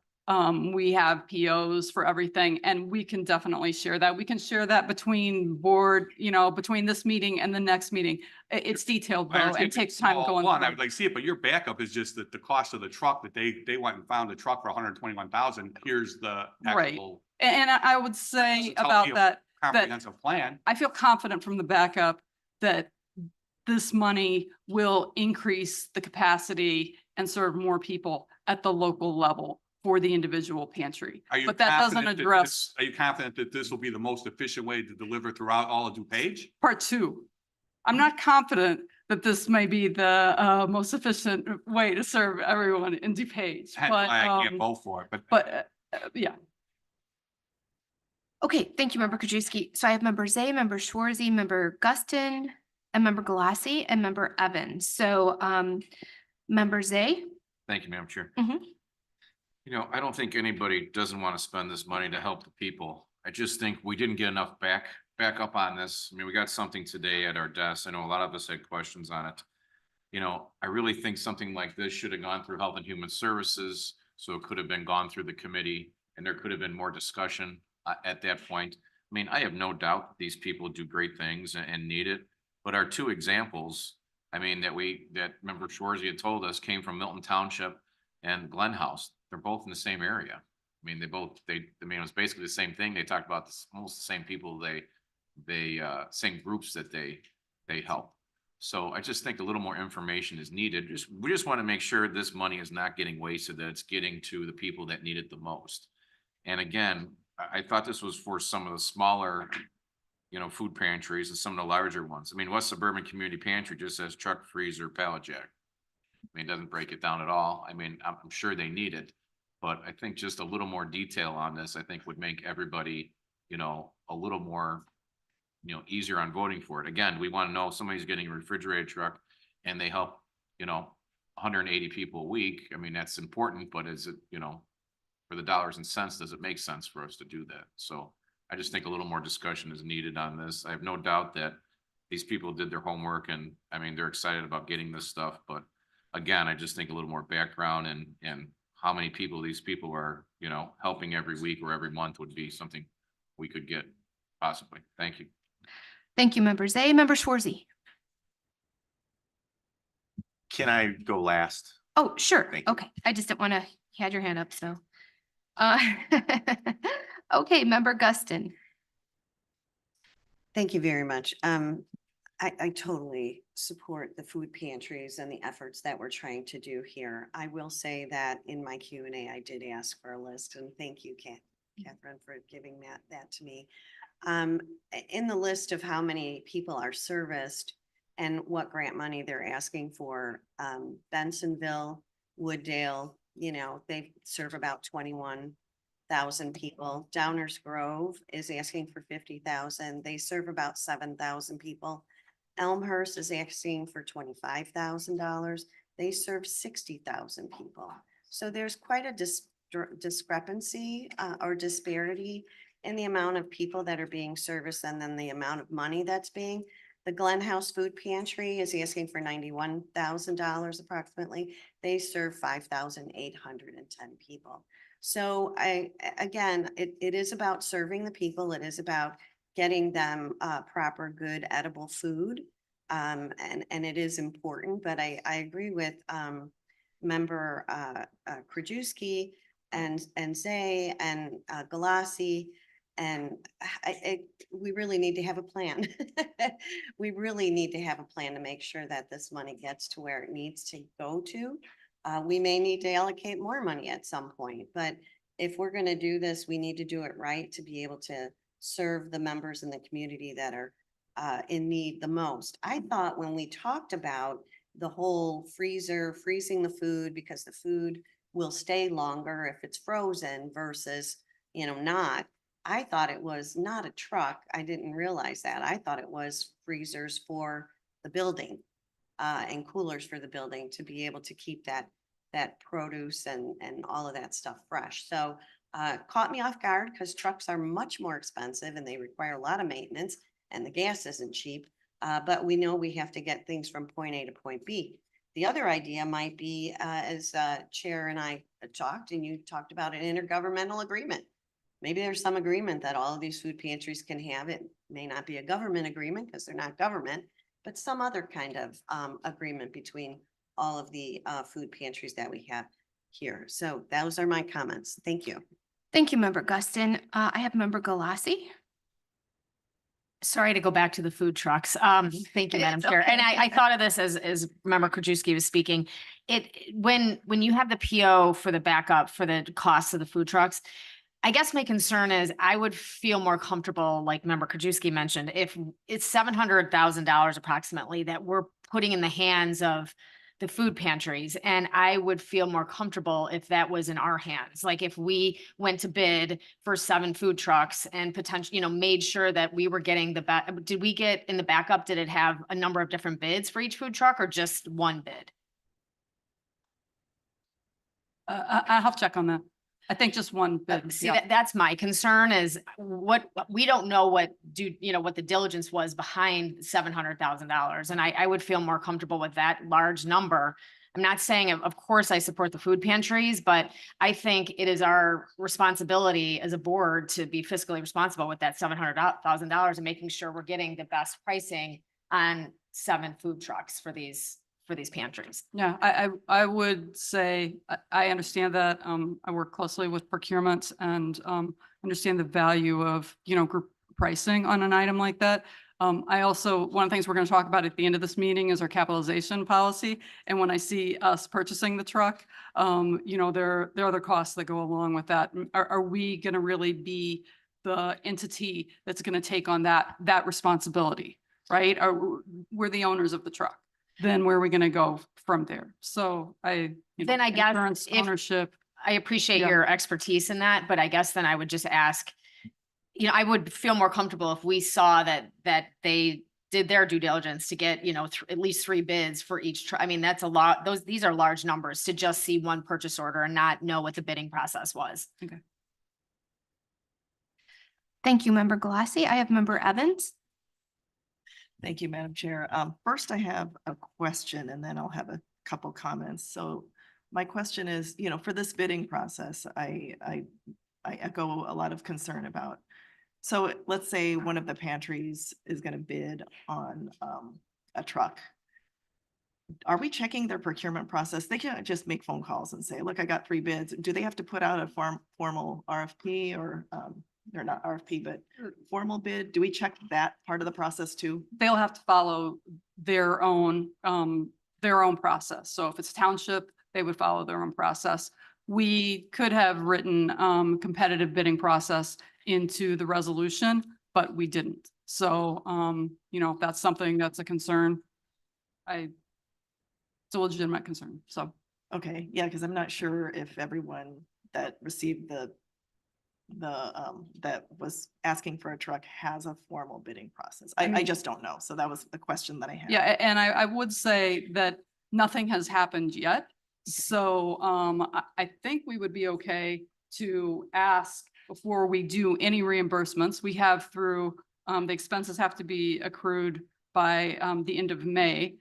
We have POs for everything, and we can definitely share that. We can share that between board, you know, between this meeting and the next meeting. It's detailed I though, understand and the takes time small going one, I through. would like to see it, but your backup is just that the cost of the truck that they went and found a truck for 121,000. Here's the Right. actual And I would say Doesn't tell me about a that, comprehensive plan. I feel confident from the backup that this money will increase the capacity and serve more people at the local level. for the individual pantry. Are you But that doesn't confident that address this- Are you confident that this will be the most efficient way to deliver throughout all of DuPage? part two. I'm not confident that this may be the most efficient way to serve everyone in DuPage, Hence but, why I can't vote for it, yeah. Okay, thank you, Member Krajewski. So I have Member Zay, Member Schwarzy, Member Guston, and Member Galassi, and Member Evans. So, Member Zay? Thank you, Madam Chair. Mhm. You know, I don't think anybody doesn't want to spend this money to help the people. I just think we didn't get enough back up on this. I mean, we got something today at our desk. I know a lot of us had questions on it. You know, I really think something like this should have gone through Health and Human Services, so it could have been gone through the committee, and there could have been more discussion at that point. I mean, I have no doubt that these people do great things and need it, but our two examples, I mean, that Member Schwarzy had told us came from Milton Township and Glen House. They're both in the same area. I mean, I mean, it was basically the same thing. They talked about almost the same people, same groups that they help. So I just think a little more information is needed. We just want to make sure this money is not getting wasted, that it's getting to the people that need it the most. And again, I thought this was for some of the smaller, you know, food pantries and some of the larger ones. I mean, West Suburban Community Pantry just says truck, freezer, pallet jack. I mean, it doesn't break it down at all. I mean, I'm sure they need it, but I think just a little more detail on this, I think would make everybody, you know, a little more, you know, easier on voting for it. Again, we want to know somebody's getting a refrigerated truck and they help, you know, 180 people a week. I mean, that's important, but is it, you know, for the dollars and cents, does it make sense for us to do that? So I just think a little more discussion is needed on this. I have no doubt that these people did their homework and I mean, they're excited about getting this stuff, but again, I just think a little more background and how many people these people are, you know, helping every week or every month would be something we could get possibly. Thank you. Thank you, Member Zay. Member Schwarzy? Can I go last? Oh, sure. Thank you. Okay. I just didn't want to, you had your hand up, so. Uh, okay, Member Guston. Thank you very much. I totally support the food pantries and the efforts that we're trying to do here. I will say that in my Q&A, I did ask for a list, and thank you, Catherine, for giving that to me. In the list of how many people are serviced and what grant money they're asking for, Bensonville, Wooddale, you know, they serve about 21,000 people. Downers Grove is asking for 50,000. They serve about 7,000 people. Elmhurst is asking for $25,000. They serve 60,000 people. So there's quite a discrepancy or disparity in the amount of people that are being serviced and then the amount of money that's being. The Glen House Food Pantry is asking for $91,000 approximately. They serve 5,810 people. So again, it is about serving the people. It is about getting them proper, good, edible food. And it is important, but I agree with Member Krajewski and Zay and Galassi. And we really need to have a plan. We really need to have a plan to make sure that this money gets to where it needs to go to. We may need to allocate more money at some point, but if we're going to do this, we need to do it right to be able to serve the members in the community that are in need the most. I thought when we talked about the whole freezing the food because the food will stay longer if it's frozen versus, you know, not. I thought it was not a truck. I didn't realize that. I thought it was freezers for the building and coolers for the building to be able to keep that produce and all of that stuff fresh. So caught me off guard because trucks are much more expensive and they require a lot of maintenance and the gas isn't cheap. But we know we have to get things from point A to point B. The other idea might be, as Chair and I talked, and you talked about an intergovernmental agreement. Maybe there's some agreement that all of these food pantries can have. It may not be a government agreement because they're not government, but some other kind of agreement between all of the food pantries that we have here. So those are my comments. Thank you. Thank you, Member Guston. I have Member Galassi. Sorry to go back to the food trucks. Thank you, Madam It's Chair. And okay. I thought of this as Member Krajewski was speaking. When you have the PO for the backup for the costs of the food trucks, I guess my concern is I would feel more comfortable, like Member Krajewski mentioned, if it's $700,000 approximately that we're putting in the hands of the food pantries. And I would feel more comfortable if that was in our hands. Like if we went to bid for 7 food trucks and potentially, made sure that we were getting did we get in the backup, did it have a number of different bids for each food truck or just one bid? I'll have to check on that. I think just one bid. See, Yeah. that's my concern is what, we don't know what what the diligence was behind $700,000. And I would feel more comfortable with that large number. I'm not saying, of course, I support the food pantries, but I think it is our responsibility as a board to be fiscally responsible with that $700,000 and making sure we're getting the best pricing on 7 food trucks for these pantries. Yeah, I would say, I understand that. I work closely with procurement and understand the value of, group pricing on an item like that. I also, one of the things we're going to talk about at the end of this meeting is our capitalization policy. And when I see us purchasing the truck, there are other costs that go along with that. Are we going to really be the entity that's going to take on that responsibility, right? We're the owners of the truck. Then where are we going to go from there? So Then I guess insurance, if- ownership. I appreciate Yeah. your expertise in that, but I guess then I would just ask, I would feel more comfortable if we saw that they did their due diligence to get, at least 3 bids for each. I mean, that's a lot. These are large numbers to just see one purchase order and not know what the bidding process was. Okay. Thank you, Member Galassi. I have Member Evans. Thank you, Madam Chair. First, I have a question and then I'll have a couple comments. So my question is, for this bidding process, I echo a lot of concern about. So let's say one of the pantries is going to bid on a truck. Are we checking their procurement process? They can't just make phone calls and say, look, I got 3 bids. Do they have to put out a formal RFP or they're not RFP, but formal bid? Do we check that part of the process too? They'll have to follow their own process. So if it's township, they would follow their own process. We could have written competitive bidding process into the resolution, but we didn't. So, if that's something that's a concern, it's a legitimate concern. So. Okay, yeah, because I'm not sure if everyone that received that was asking for a truck has a formal bidding process. I just don't know. So that was the question that I had. Yeah, and I would say that nothing has happened yet. So I think we would be okay to ask before we do any reimbursements. We have through, the expenses have to be accrued by the end of May.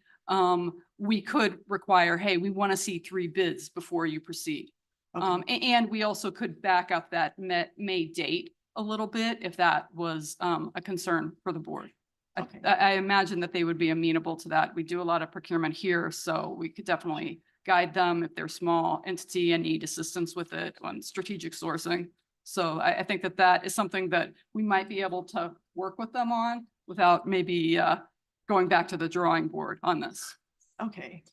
We could require, hey, we want to see 3 bids before you proceed. Okay. And we also could back up that May date a little bit if that was a concern for the board. Okay. I imagine that they would be amenable to that. We do a lot of procurement here, so we could definitely guide them if they're small entity and need assistance with it on strategic sourcing. So I think that is something that we might be able to work with them on without maybe going back to the drawing board on this. Okay.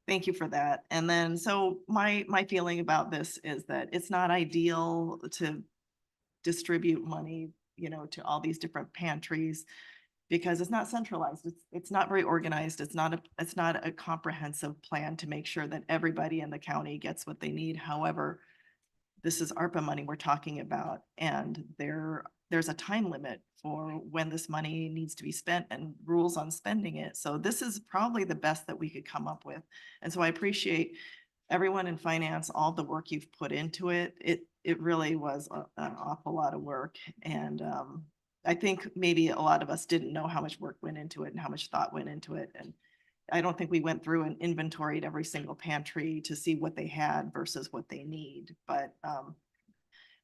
Thank you for that. And then, so my feeling about this is that it's not ideal to distribute money, to all these different pantries because it's not centralized. It's not very organized. It's not a comprehensive plan to make sure that everybody in the county gets what they need. However, this is ARPA money we're talking about, and there's a time limit for when this money needs to be spent and rules on spending it. So this is probably the best that we could come up with. And so I appreciate everyone in finance, all the work you've put into it. It really was an awful lot of work. And I think maybe a lot of us didn't know how much work went into it and how much thought went into it. And I don't think we went through and inventoried every single pantry to see what they had versus what they need. But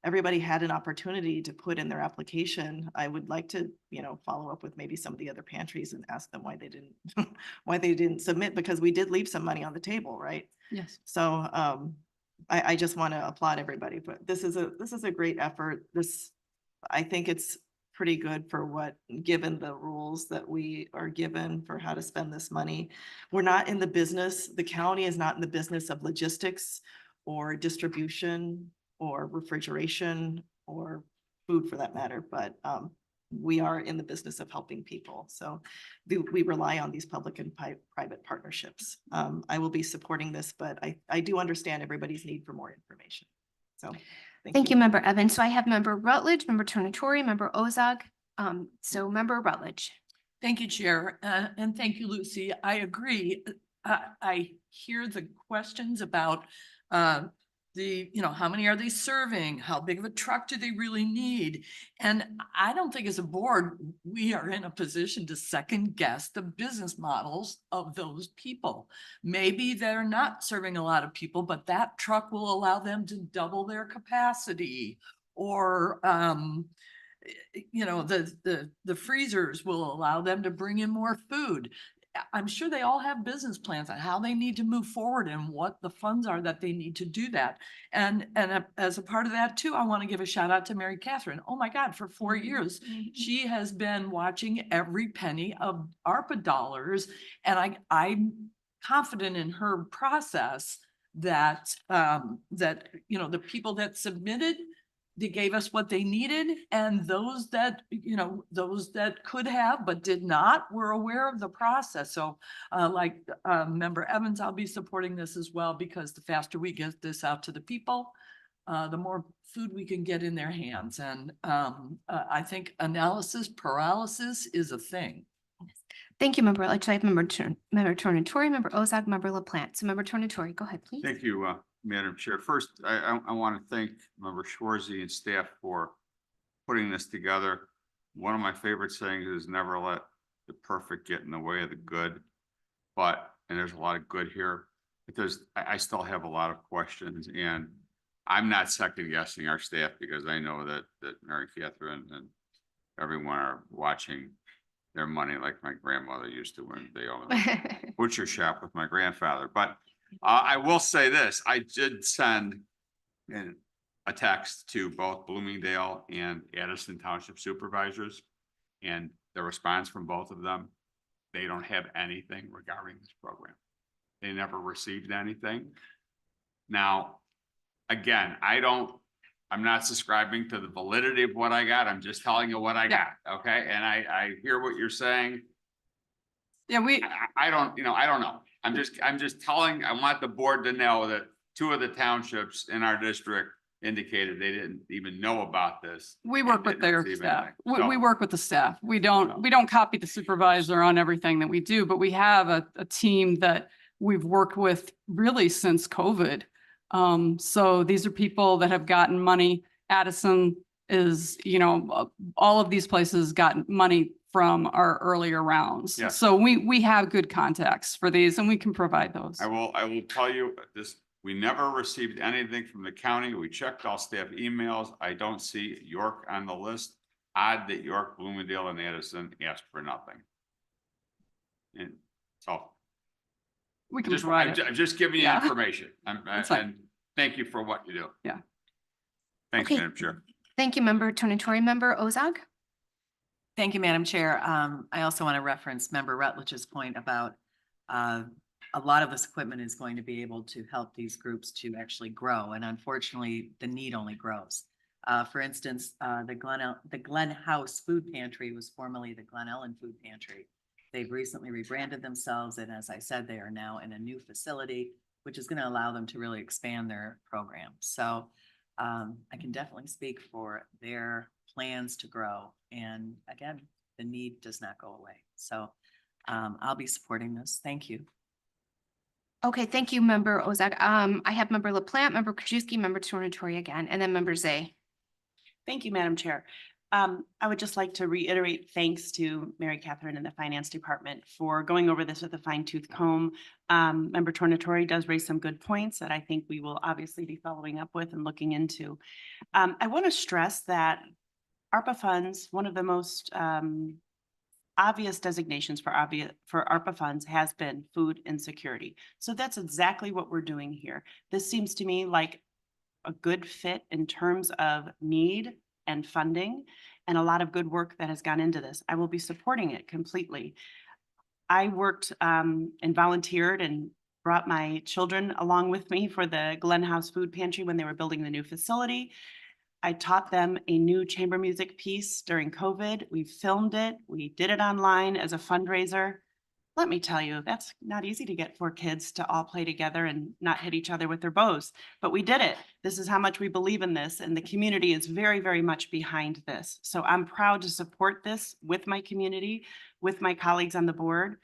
everybody had an opportunity to put in their application. I would like to, follow up with maybe some of the other pantries and ask them why they didn't, why they didn't submit, because we did leave some money on the table, right? Yes. So I just want to applaud everybody, but this is a great effort. I think it's pretty good for what, given the rules that we are given for how to spend this money. We're not in the business, the county is not in the business of logistics or distribution or refrigeration or food for that matter, but we are in the business of helping people. So we rely on these public and private partnerships. I will be supporting this, but I do understand everybody's need for more information. So Thank you, Member Evans. So I have Member Rutledge, Member Tornatori, Member Ozog. So Member Rutledge. Thank you, Chair, and thank you, Lucy. I agree. I hear the questions about how many are they serving? How big of a truck do they really need? And I don't think as a board, we are in a position to second guess the business models of those people. Maybe they're not serving a lot of people, but that truck will allow them to double their capacity. Or the freezers will allow them to bring in more food. I'm sure they all have business plans on how they need to move forward and what the funds are that they need to do that. And as a part of that too, I want to give a shout out to Mary Catherine. Oh my God, for 4 years, she has been watching every penny of ARPA dollars. And I'm confident in her process that, the people that submitted, they gave us what they needed, and those that could have but did not were aware of the process. So Member Evans, I'll be supporting this as well, because the faster we get this out to the people, the more food we can get in their hands. And I think analysis paralysis is a thing. Thank you, Member Rutledge. I have Member Tornatori, Member Ozog, Member LaPlante. So Member Tornatori, go ahead, please. Thank you, Madam Chair. First, I want to thank Member Schwarzy and staff for putting this together. One of my favorite sayings is never let the perfect get in the way of the good. And there's a lot of good here, because I still have a lot of questions, and I'm not second guessing our staff, because I know that Mary Catherine and everyone are watching their money like my grandmother used to when they owned a butcher shop with my grandfather. But I will say this, I did send a text to both Bloomingdale and Addison Township supervisors, and the response from both of them, they don't have anything regarding this program. They never received anything. Now, again, I'm not subscribing to the validity of what I got. I'm just telling you what I got. Okay. And I hear what you're saying. Yeah, I don't know. I'm just telling, I want the board to know that 2 of the townships in our district indicated they didn't even know about this. we work with their receive staff. anything. We work with the staff. We don't copy the supervisor on everything that we do, but we have a team that we've worked with really since COVID. So these are people that have gotten money. Addison is, all of these places got money from our earlier rounds. Yes. So we have good contacts for these, and we can provide those. I will tell you this, we never received anything from the county. We checked all staff emails. I don't see York on the list. Odd that York, Bloomingdale, and Addison asked for nothing. And so We can provide it. I'm just giving you Yeah. information. That's fine. And thank you for what you do. Yeah. Thanks, Okay. Madam Chair. Thank you, Member Tornatori. Member Ozog. Thank you, Madam Chair. I also want to reference Member Rutledge's point about a lot of this equipment is going to be able to help these groups to actually grow. And unfortunately, the need only grows. For instance, the Glen House Food Pantry was formerly the Glen Ellen Food Pantry. They've recently rebranded themselves. And as I said, they are now in a new facility, which is going to allow them to really expand their program. So I can definitely speak for their plans to grow. And again, the need does not go away. So I'll be supporting this. Thank you. Okay, thank you, Member Ozog. I have Member LaPlante, Member Krajewski, Member Tornatori again, and then Member Zay. Thank you, Madam Chair. I would just like to reiterate thanks to Mary Catherine and the Finance Department for going over this with a fine tooth comb. Member Tornatori does raise some good points that I think we will obviously be following up with and looking into. I want to stress that ARPA funds, one of the most obvious designations for ARPA funds has been food insecurity. So that's exactly what we're doing here. This seems to me like a good fit in terms of need and funding. and a lot of good work that has gone into this. I will be supporting it completely. I worked and volunteered and brought my children along with me for the Glen House Food Pantry when they were building the new facility. I taught them a new chamber music piece during COVID. We filmed it. We did it online as a fundraiser. Let me tell you, that's not easy to get 4 kids to all play together and not hit each other with their bows, but we did it. This is how much we believe in this, and the community is very, very much behind this. So I'm proud to support this with my community, with my colleagues on the board.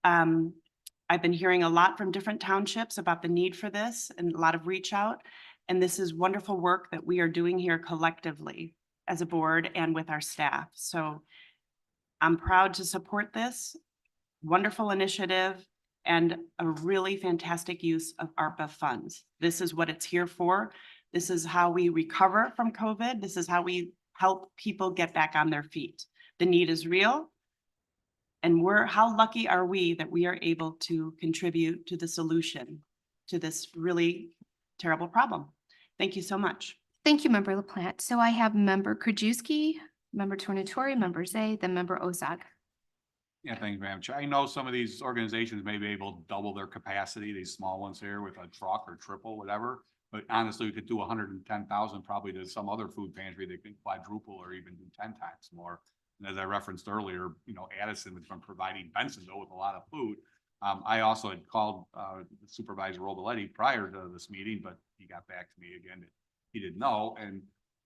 I've been hearing a lot from different townships about the need for this and a lot of reach out. And this is wonderful work that we are doing here collectively as a board and with our staff. So I'm proud to support this wonderful initiative and a really fantastic use of ARPA funds. This is what it's here for. This is how we recover from COVID. This is how we help people get back on their feet. The need is real. And how lucky are we that we are able to contribute to the solution to this really terrible problem. Thank you so much. Thank you, Member LaPlante. So I have Member Krajewski, Member Tornatori, Member Zay, then Member Ozog. Yeah, thank you, Madam Chair. I know some of these organizations may be able to double their capacity, these small ones here with a truck or triple, whatever. But honestly, we could do 110,000 probably to some other food pantry that can quadruple or even do 10 times more. And as I referenced earlier, Addison has been providing Bensonville with a lot of food. I also had called Supervisor Roboletti prior to this meeting, but he got back to me again that he didn't know. And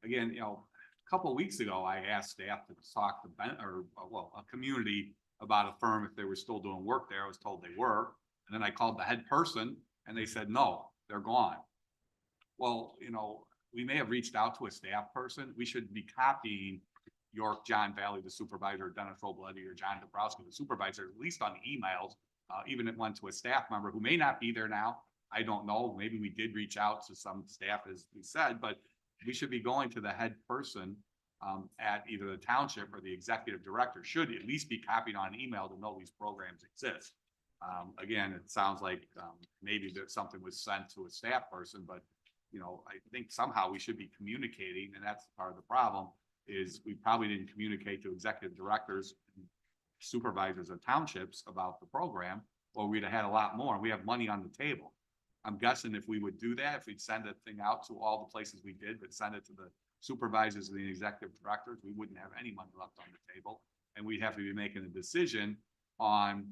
again, a couple of weeks ago, I asked staff to talk to a community about a firm if they were still doing work there. I was told they were. And then I called the head person and they said, no, they're gone. Well, we may have reached out to a staff person. We should be copying York, John Valley, the supervisor, Dennis Roboletti, or John Dabrowski, the supervisor, at least on the emails. Even it went to a staff member who may not be there now. I don't know. Maybe we did reach out to some staff, as we said, but we should be going to the head person at either the township or the executive director should at least be copied on email to know these programs exist. Again, it sounds like maybe that something was sent to a staff person, but I think somehow we should be communicating, and that's part of the problem, is we probably didn't communicate to executive directors, supervisors of townships about the program, or we'd have had a lot more. We have money on the table. I'm guessing if we would do that, if we'd send that thing out to all the places we did, but send it to the supervisors and the executive directors, we wouldn't have any money left on the table. And we'd have to be making a decision on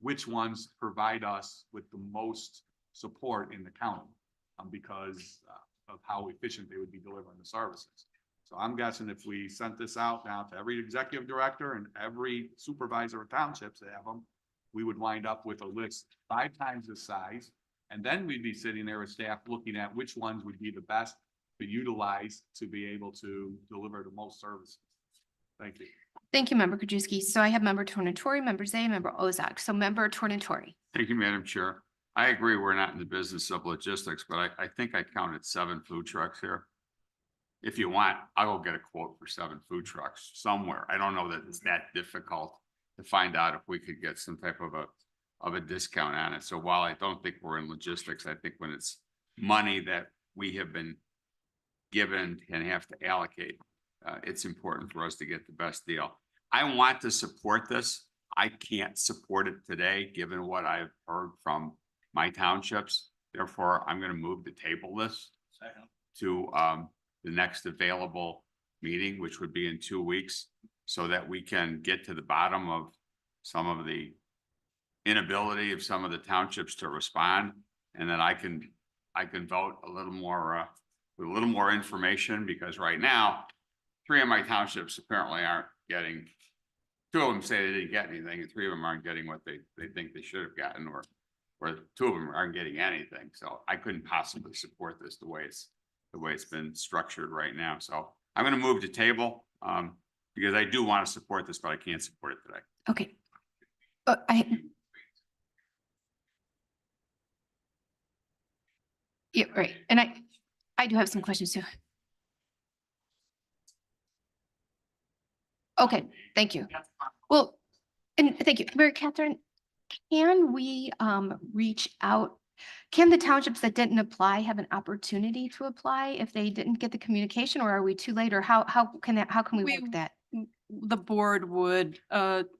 which ones provide us with the most support in the county because of how efficient they would be delivering the services. So I'm guessing if we sent this out now to every executive director and every supervisor of townships that have them, we would wind up with a list 5 times the size. And then we'd be sitting there with staff looking at which ones would be the best to utilize to be able to deliver the most services. Thank you. Thank you, Member Krajewski. So I have Member Tornatori, Member Zay, Member Ozog. So Member Tornatori. Thank you, Madam Chair. I agree, we're not in the business of logistics, but I think I counted 7 food trucks here. If you want, I'll go get a quote for 7 food trucks somewhere. I don't know that it's that difficult to find out if we could get some type of a discount on it. So while I don't think we're in logistics, I think when it's money that we have been given and have to allocate, it's important for us to get the best deal. I want to support this. I can't support it today, given what I've heard from my townships. Therefore, I'm going to move to table this to the next available meeting, which would be in 2 weeks, so that we can get to the bottom of some of the inability of some of the townships to respond, and then I can vote a little more with a little more information, because right now 3 of my townships apparently aren't getting. 2 of them say they didn't get anything, and 3 of them aren't getting what they think they should have gotten, or 2 of them aren't getting anything. So I couldn't possibly support this the way it's been structured right now. So I'm going to move to table because I do want to support this, but I can't support it today. Okay. Yeah, right. And I do have some questions too. Okay, thank you. Well, and thank you, Mary Catherine. Can we reach out? Can the townships that didn't apply have an opportunity to apply if they didn't get the communication, or are we too late, or how can we work that? the board would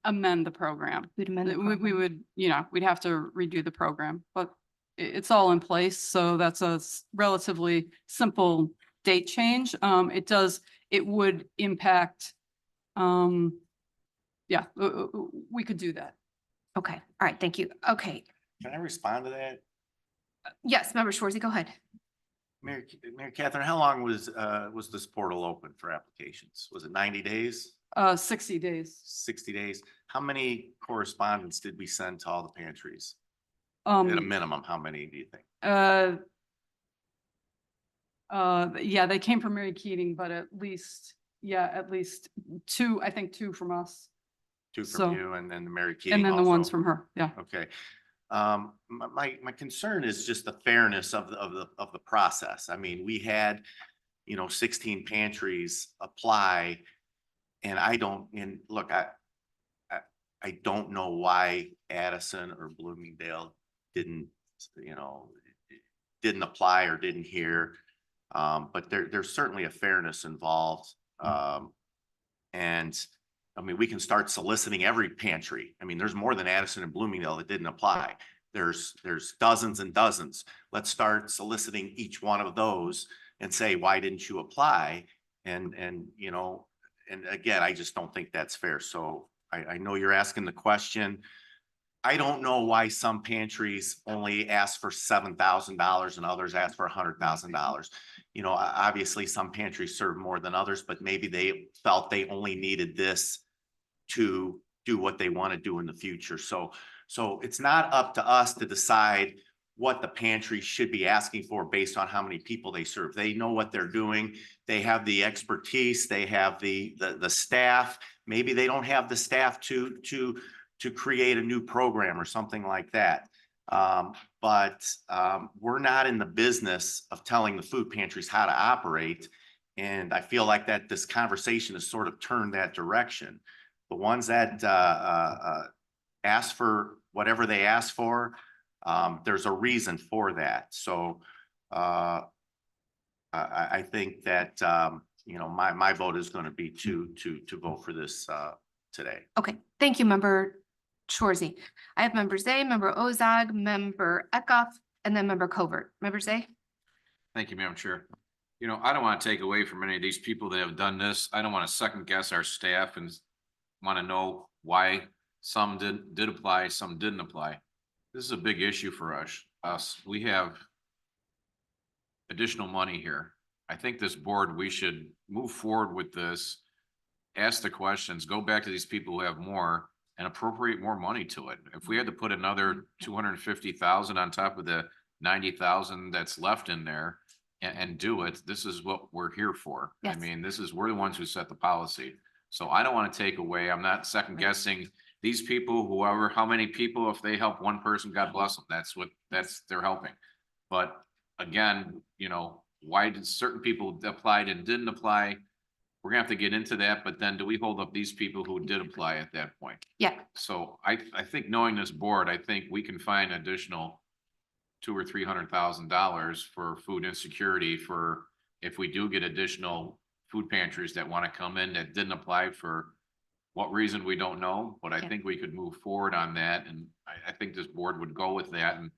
amend the program. We'd amend the We program. would, you know, we'd have to redo the program, but it's all in place. So that's a relatively simple date change. It would impact, yeah, we could do that. Okay, all right, thank you. Okay, Can I respond to that? yes, Member Schwarzy, go ahead. Mary Catherine, how long was this portal open for applications? Was it 90 days, 60 days. 60 days? How many correspondence did we send to all the pantries? At a minimum, how many do you think? Yeah, they came from Mary Keating, but at least two, I think two from us. Two So- from you and then Mary Keating And then the ones also? from her, yeah. Okay. My concern is just the fairness of the process. I mean, we had, 16 pantries apply. And I don't know why Addison or Bloomingdale didn't apply or didn't hear. But there's certainly a fairness involved. And I mean, we can start soliciting every pantry. I mean, there's more than Addison and Bloomingdale that didn't apply. There's dozens and dozens. Let's start soliciting each one of those and say, why didn't you apply? And again, I just don't think that's fair. So I know you're asking the question. I don't know why some pantries only ask for $7,000 and others ask for $100,000. Obviously some pantries serve more than others, but maybe they felt they only needed this to do what they want to do in the future. So it's not up to us to decide what the pantry should be asking for based on how many people they serve. They know what they're doing. They have the expertise. They have the staff. Maybe they don't have the staff to create a new program or something like that. But we're not in the business of telling the food pantries how to operate. And I feel like that this conversation has sort of turned that direction. The ones that ask for whatever they ask for, there's a reason for that. So I think that my vote is going to be to vote for this today. Okay, thank you, Member Schwarzy. I have Member Zay, Member Ozog, Member Eckhoff, and then Member Covert. Member Zay? Thank you, Madam Chair. I don't want to take away from any of these people that have done this. I don't want to second guess our staff and want to know why some did apply, some didn't apply. This is a big issue for us. We have additional money here. I think this board, we should move forward with this, ask the questions, go back to these people who have more and appropriate more money to it. If we had to put another 250,000 on top of the 90,000 that's left in there and do it, this is what we're here for. Yes. I mean, we're the ones who set the policy. So I don't want to take away, I'm not second guessing these people, whoever, how many people, if they help one person, God bless them. They're helping. But again, why did certain people applied and didn't apply? We're gonna have to get into that, but then do we hold up these people who did apply at that point? Yeah, So I think knowing this board, I think we can find additional $200,000 or $300,000 for food insecurity for if we do get additional food pantries that want to come in that didn't apply for what reason, we don't know, but I Yeah. think we could move forward on that. And I think this board would go with that, and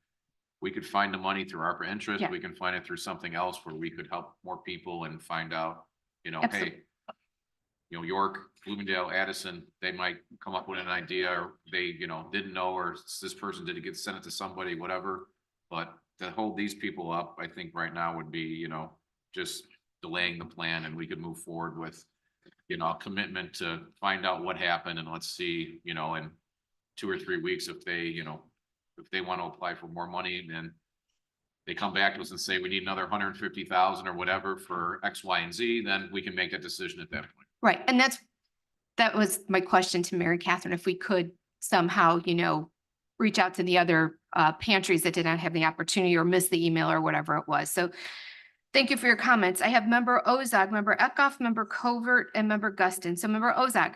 we could find the money through ARPA interest. Yeah. We can find it through something else where we could help more people and find out, Absolutely. hey, York, Bloomingdale, Addison, they might come up with an idea, or they, didn't know, or this person didn't get sent it to somebody, whatever. But to hold these people up, I think right now would be, just delaying the plan, and we could move forward with, a commitment to find out what happened, and let's see, in 2 or 3 weeks, if they want to apply for more money, then they come back to us and say, we need another 150,000 or whatever for X, Y, and Z, then we can make that decision at that point. right. And that was my question to Mary Catherine, if we could somehow, reach out to the other pantries that did not have the opportunity or miss the email or whatever it was. So thank you for your comments. I have Member Ozog, Member Eckhoff, Member Covert, and Member Guston. So Member Ozog.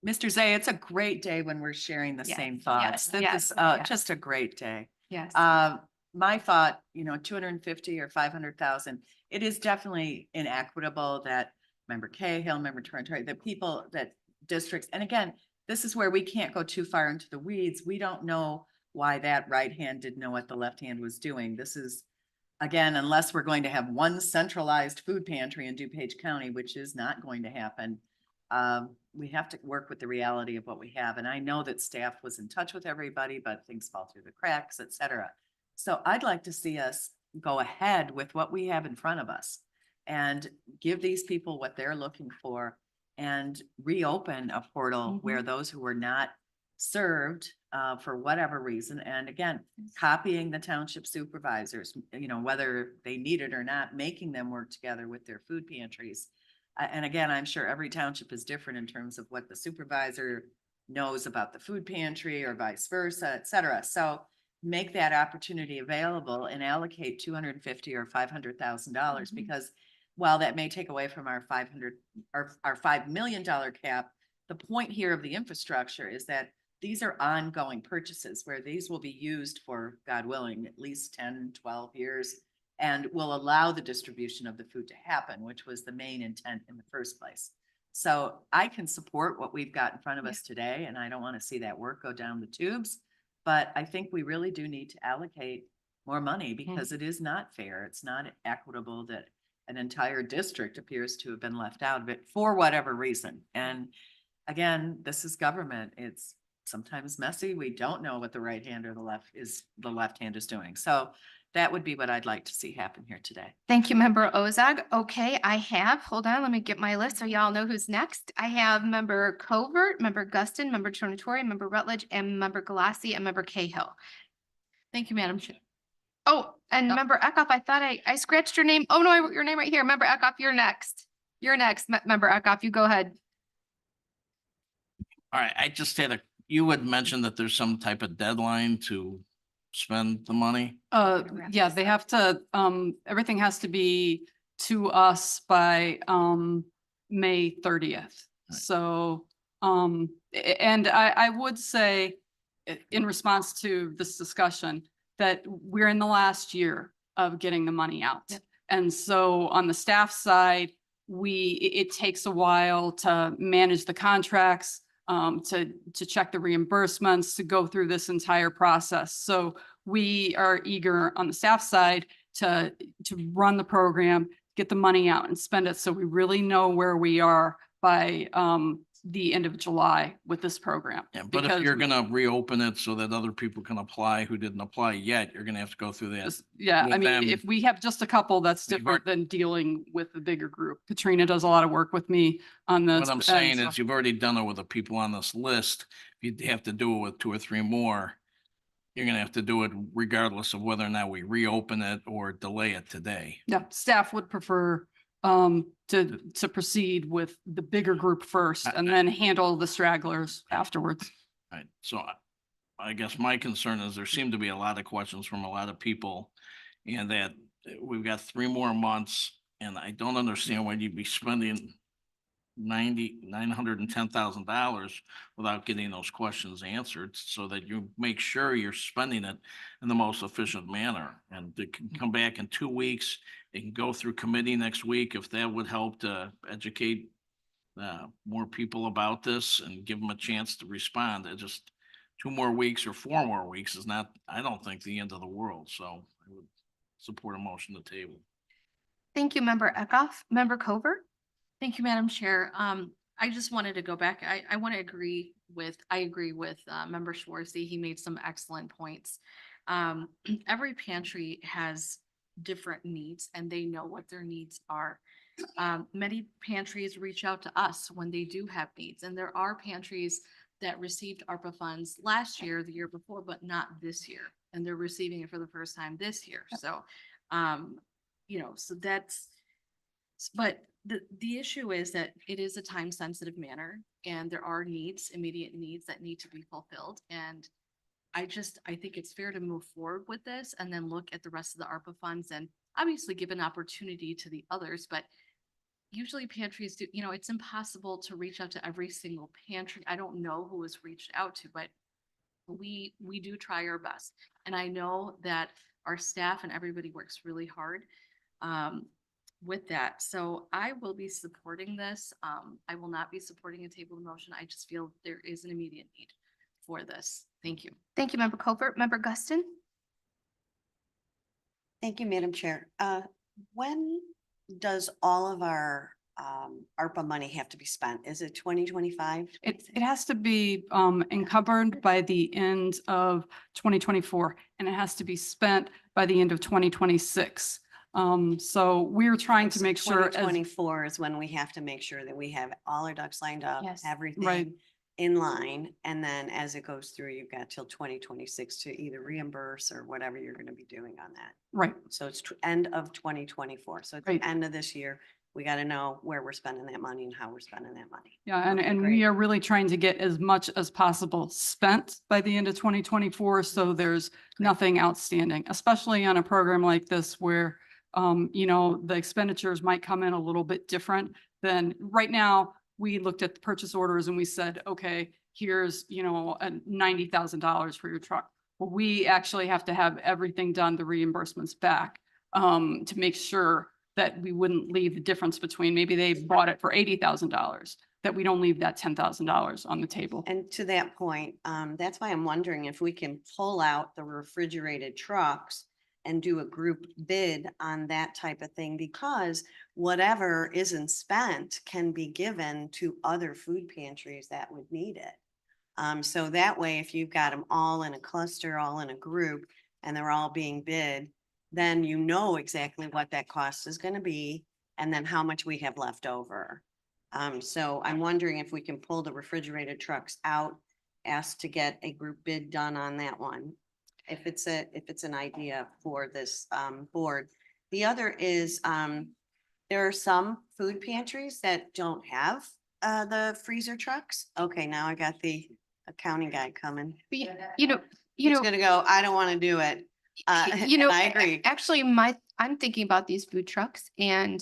Mr. Zay, it's a great day when we're sharing the Yes, same thoughts. This yes, is yes. just a great day. Yes. My thought, 250 or 500,000, it is definitely inequitable that Member Cahill, Member Torrentore, the people that districts, and again, this is where we can't go too far into the weeds. We don't know why that right hand didn't know what the left hand was doing. This is, again, unless we're going to have one centralized food pantry in DuPage County, which is not going to happen. We have to work with the reality of what we have. And I know that staff was in touch with everybody, but things fall through the cracks, et cetera. So I'd like to see us go ahead with what we have in front of us and give these people what they're looking for and reopen a portal where those who were not served for whatever reason, and again, copying the township supervisors, you know, whether they need it or not, making them work together with their food pantries. And again, I'm sure every township is different in terms of what the supervisor knows about the food pantry or vice versa, et cetera. So make that opportunity available and allocate $250,000 or $500,000 because while that may take away from our our $5 million cap, the point here of the infrastructure is that these are ongoing purchases where these will be used for, God willing, at least 10, 12 years and will allow the distribution of the food to happen, which was the main intent in the first place. So I can support what we've got in front of us today, and I don't want to see that work go down the tubes. But I think we really do need to allocate more money because it is not fair. It's not equitable that an entire district appears to have been left out of it for whatever reason. And again, this is government. It's sometimes messy. We don't know what the right hand or the left hand is doing. So that would be what I'd like to see happen here today. Thank you, Member Ozog. Okay, hold on, let me get my list so y'all know who's next. I have Member Covert, Member Guston, Member Tornatore, Member Rutledge, and Member Galassi, and Member Cahill. Thank you, Madam Chair. Oh, and Member Eckhoff, I thought I scratched your name. Oh, no, I wrote your name right here. Member Eckhoff, you're next. You're next, Member Eckhoff, you go ahead. All right, I just you had mentioned that there's some type of deadline to spend the money. Yeah, they have to, everything has to be to us by, May 30th. Right. So, and I would say in response to this discussion that we're in the last year of getting the money out. Yep. And so on the staff side, it takes a while to manage the contracts, to check the reimbursements, to go through this entire process. So we are eager on the staff side to run the program, get the money out and spend it. So we really know where we are by the end of July with this program. Yeah, but if you're gonna reopen it so that other people can apply who didn't apply yet, you're gonna have to go through that. Yeah, with I mean, them. if we have just a couple, that's We've different than dealing with the bigger group. Katrina does a lot of work with me on this. What I'm and saying so- is you've already done it with the people on this list. You'd have to do it with 2 or 3 more. You're gonna have to do it regardless of whether or not we reopen it or delay it today. Yeah, staff would prefer to proceed with the bigger group first and then handle the stragglers afterwards. Right, so I guess my concern is there seem to be a lot of questions from a lot of people. And that we've got 3 more months and I don't understand why you'd be spending $910,000 without getting those questions answered so that you make sure you're spending it in the most efficient manner. And it can come back in 2 weeks. It can go through committee next week if that would help to educate more people about this and give them a chance to respond. It just 2 more weeks or 4 more weeks is not, I don't think, the end of the world. So I would support a motion to table. Thank you, Member Eckhoff. Member Covert? Thank you, Madam Chair. I just wanted to go back. I want to agree with Member Schwarzy. He made some excellent points. Every pantry has different needs and they know what their needs are. Many pantries reach out to us when they do have needs, and there are pantries that received ARPA funds last year, the year before, but not this year. And they're receiving it for the first time this year. So, so that's, but the issue is that it is a time sensitive manner and there are needs, immediate needs that need to be fulfilled. And I think it's fair to move forward with this and then look at the rest of the ARPA funds and obviously give an opportunity to the others, but usually pantries do, it's impossible to reach out to every single pantry. I don't know who was reached out to, but we do try our best. And I know that our staff and everybody works really hard. with that. So I will be supporting this. I will not be supporting a table motion. I just feel there is an immediate need for this. Thank you. Thank you, Member Covert. Member Guston? Thank you, Madam Chair. When does all of our ARPA money have to be spent? Is it 2025? It has to be encumbered by the end of 2024, and it has to be spent by the end of 2026. So we're trying to make sure. as- 2024 is when we have to make sure that we have all our ducks lined up, Yes. everything in line. And then as it goes through, you've got till 2026 to either reimburse or whatever you're going to be doing on that. Right, So it's end of 2024. So at the Right. end of this year, we got to know where we're spending that money and how we're spending that money. yeah, and, Okay, and we great. are really trying to get as much as possible spent by the end of 2024, so there's nothing outstanding, especially on a program like this where, you know, the expenditures might come in a little bit different than right now. We looked at the purchase orders and we said, okay, here's, you know, $90,000 for your truck. Well, we actually have to have everything done, the reimbursements back, to make sure that we wouldn't leave the difference between maybe they bought it for $80,000, that we don't leave that $10,000 on the table. And to that point, that's why I'm wondering if we can pull out the refrigerated trucks and do a group bid on that type of thing, because whatever isn't spent can be given to other food pantries that would need it. So that way, if you've got them all in a cluster, all in a group, and they're all being bid, then you know exactly what that cost is gonna be, and then how much we have left over. So I'm wondering if we can pull the refrigerated trucks out, ask to get a group bid done on that one. If it's an idea for this board. The other is, there are some food pantries that don't have the freezer trucks. Okay, now I got the accounting guy coming. You He's know, gonna go, I don't wanna do it. you know, and I agree. Actually, I'm thinking about these food trucks and,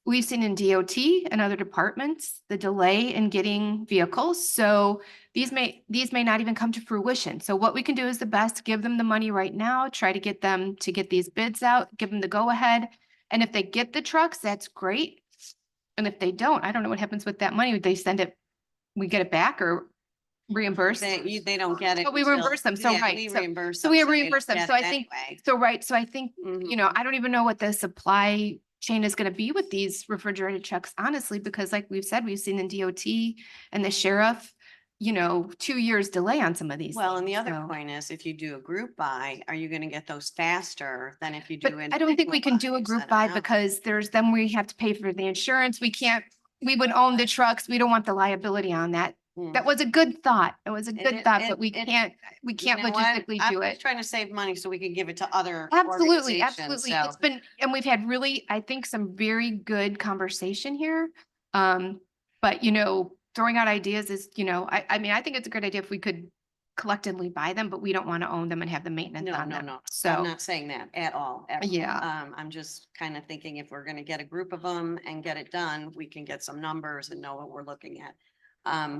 we've seen in DOT and other departments, the delay in getting vehicles. So these may not even come to fruition. So what we can do is the best, give them the money right now, try to get them to get these bids out, give them the go ahead. And if they get the trucks, that's great. And if they don't, I don't know what happens with that money. Would they send it, we get it back or reimburse? They don't get it. But we until- reimburse them, so yeah, right, we so- reimburse So we they don't reimburse them. get So it I think, anyway. so right, so I think, Mhm. you know, I don't even know what the supply chain is gonna be with these refrigerated trucks, honestly, because like we've said, we've seen in DOT and the sheriff, you know, 2 years delay on some of these. Well, and the things, other so- point is, if you do a group buy, are you gonna get those faster than if you But do? I don't think we can do a group buy because then we have to pay for the insurance. We would own the trucks. We don't want the liability on that. That was a good thought. It was a good thought, but we can't logistically do I'm it. just trying to save money so we can give it to other. Absolutely, organizations, absolutely. so- It's been, and we've had really, I think, some very good conversation here. But you know, throwing out ideas is, you know, I mean, I think it's a great idea if we could collectively buy them, but we don't want to own them and have the maintenance No, on no, them. no. I'm So, not saying that at all. ever. Yeah. I'm just kind of thinking if we're gonna get a group of them and get it done, we can get some numbers and know what we're looking at.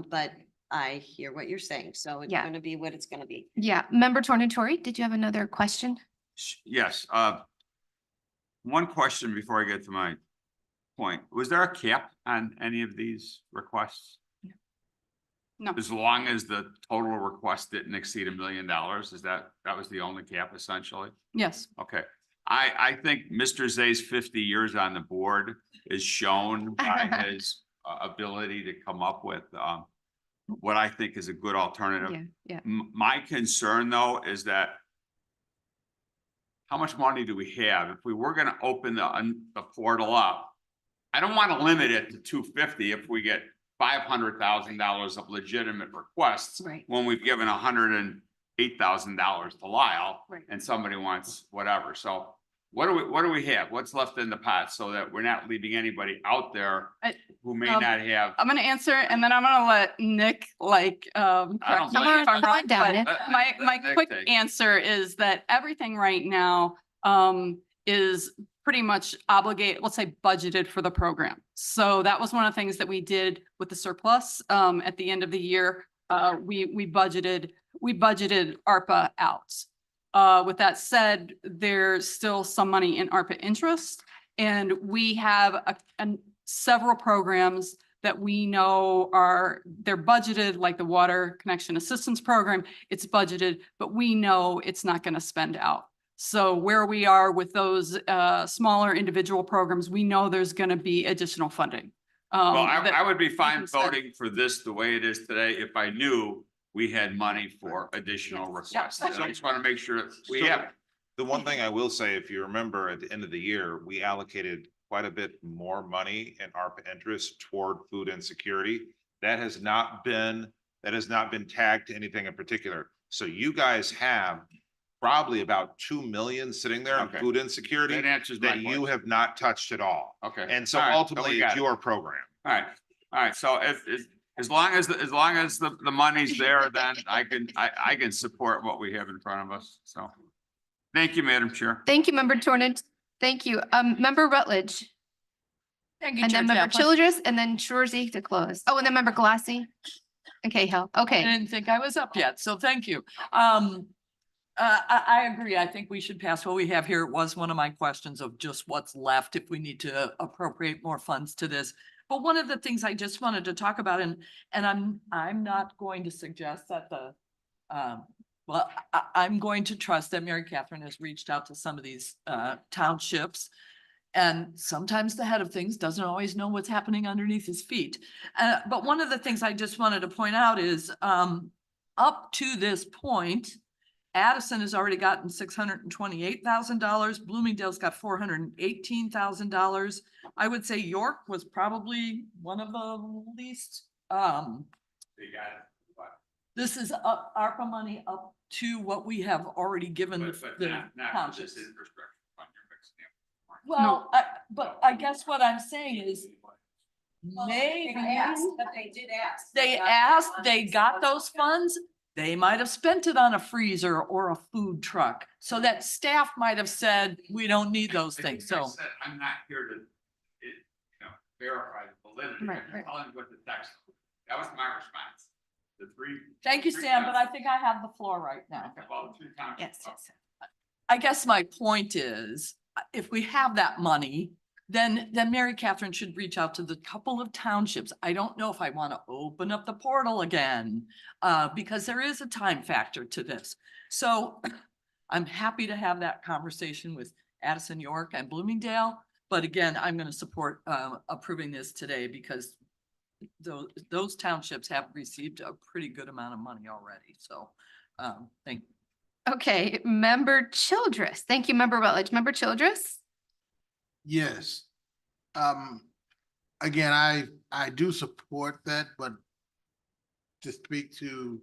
But I hear what you're saying, so it's Yeah. gonna be what it's gonna be. yeah, Member Tornatori, did you have another question? Yes, one question before I get to my point. Was there a cap on any of these requests? No. As long as the total request didn't exceed $1 million, that was the only cap essentially? Yes, Okay, I think Mr. Zay's 50 years on the board is shown by his ability to come up with what I think is a good alternative. Yeah, yeah. My concern though is that how much money do we have? If we were gonna open the portal up, I don't want to limit it to 250 if we get $500,000 of legitimate requests. Right. When we've given $108,000 to Lyle. Right. And somebody wants whatever. So what do we have? What's left in the pot so that we're not leaving anybody out there I- who may um, not have? I'm gonna answer and then I'm gonna let Nick correct don't me blame if I'm you. wrong, Down it. but my Nick quick take. answer is that everything right now is pretty much obligated, let's say budgeted for the program. So that was one of the things that we did with the surplus at the end of the year. We budgeted ARPA out. With that said, there's still some money in ARPA interest. And we have several programs that we know they're budgeted, like the Water Connection Assistance Program. It's budgeted, but we know it's not going to spend out. So where we are with those smaller individual programs, we know there's going to be additional funding. Well, I would be can fine spend. voting for this the way it is today if I knew we had money for additional requests. And I just want to make sure we So, have it. The one thing I will say, if you remember at the end of the year, we allocated quite a bit more money in ARPA interest toward food insecurity. That has not been tagged to anything in particular. So you guys have probably about 2 million sitting there in Okay. food insecurity That answers my that you question. have not touched at all. Okay. And so All right. So we ultimately, got it's it. your program. All right. So as long as the money's there, then I can support what we have in front of us. So. Thank you, Madam Chair. Thank you, Member Torrance. Thank you. Member Rutledge. Thank you, And Chair then Member Zappa. Childress, and then Shorzy to close. Oh, and then Member Galassi. Okay, Hill. I Okay. didn't think I was up yet, so thank you. I agree. I think we should pass what we have here. It was one of my questions of just what's left if we need to appropriate more funds to this. But one of the things I just wanted to talk about, and I'm not going to suggest that I'm going to trust that Mary Catherine has reached out to some of these townships. And sometimes the head of things doesn't always know what's happening underneath his feet. But one of the things I just wanted to point out is up to this point, Addison has already gotten $628,000. Bloomingdale's got $418,000. I would say York was probably one of the least. They got it. This is ARPA money up to what we have already given But the not townships. this infrastructure fund you're mixing it. Well, but I guess what I'm saying is maybe they asked, they got those funds. They might have spent it on a freezer or a food truck. So that staff might have said, we don't need those things. I So said, I'm not here to, verify the validity. Right, I'm right. telling you what the text. That was my response. The three. thank you, three Sam, but I towns- think I have the floor right now. Well, the 3 towns. Yes, yes. I guess my point is, if we have that money, then Mary Catherine should reach out to the couple of townships. I don't know if I want to open up the portal again, because there is a time factor to this. So I'm happy to have that conversation with Addison, York, and Bloomingdale. But again, I'm going to support approving this today because those townships have received a pretty good amount of money already. So thank you. Okay, Member Childress. Thank you, Member Rutledge. Member Childress? Yes. Again, I do support that, but to speak to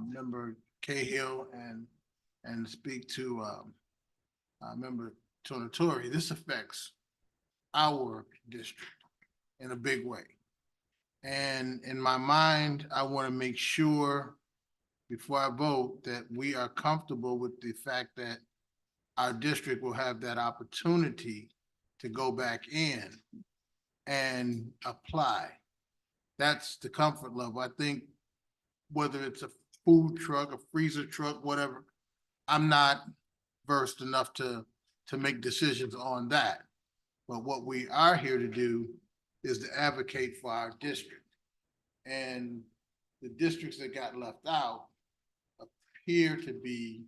Member Cahill and speak to Member Tornatori, this affects our district in a big way. And in my mind, I want to make sure before I vote that we are comfortable with the fact that our district will have that opportunity to go back in and apply. That's the comfort level. I think whether it's a food truck, a freezer truck, whatever, I'm not versed enough to make decisions on that. But what we are here to do is to advocate for our district. And the districts that got left out appear to be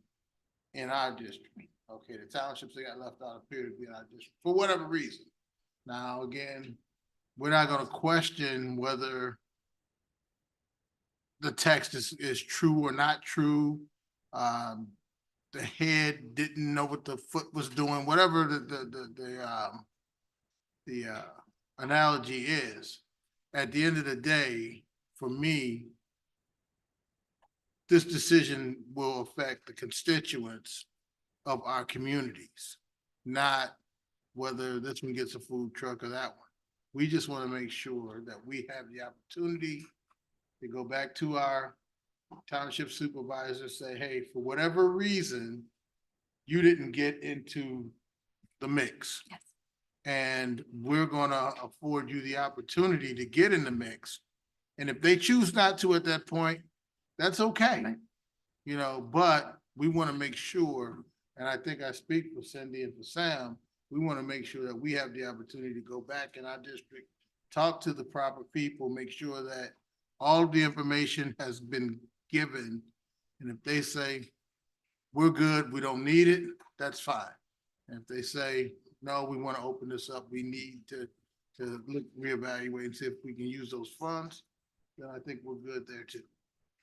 in our district. Okay, the townships that got left out appear to be in our district for whatever reason. Now, again, we're not gonna question whether the text is true or not true. The head didn't know what the foot was doing, whatever the analogy is. At the end of the day, for me, this decision will affect the constituents of our communities, not whether this one gets a food truck or that one. We just want to make sure that we have the opportunity to go back to our township supervisor, say, hey, for whatever reason, you didn't get into the mix. Yes. And we're gonna afford you the opportunity to get in the mix. And if they choose not to at that point, that's okay. Right. You know, but we want to make sure, and I think I speak for Cindy and for Sam, we want to make sure that we have the opportunity to go back in our district, talk to the proper people, make sure that all of the information has been given. And if they say, we're good, we don't need it, that's fine. And if they say, no, we want to open this up, we need to look, reevaluate and see if we can use those funds, then I think we're good there too.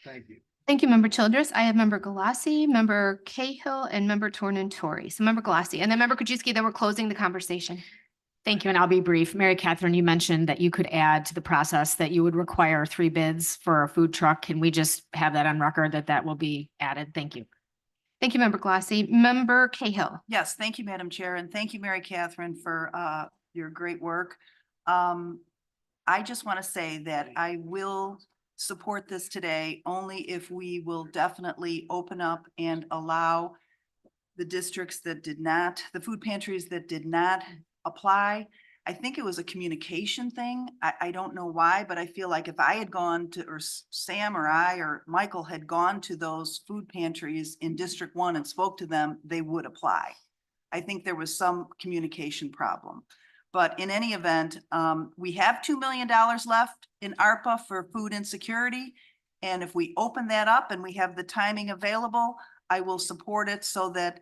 Thank you. Thank you, Member Childress. I have Member Galassi, Member Cahill, and Member Tornatore. So Member Galassi, and then Member Krajewski, then we're closing the conversation. Thank you, and I'll be brief. Mary Catherine, you mentioned that you could add to the process that you would require 3 bids for a food truck. Can we just have that on record that that will be added? Thank you. Thank you, Member Galassi. Member Cahill. Yes, thank you, Madam Chair, and thank you, Mary Catherine, for your great work. I just want to say that I will support this today only if we will definitely open up and allow the districts that did not, the food pantries that did not apply. I think it was a communication thing. I don't know why, but I feel like if I had gone to, or Sam or I or Michael had gone to those food pantries in District 1 and spoke to them, they would apply. I think there was some communication problem. But in any event, we have $2 million left in ARPA for food insecurity. And if we open that up and we have the timing available, I will support it so that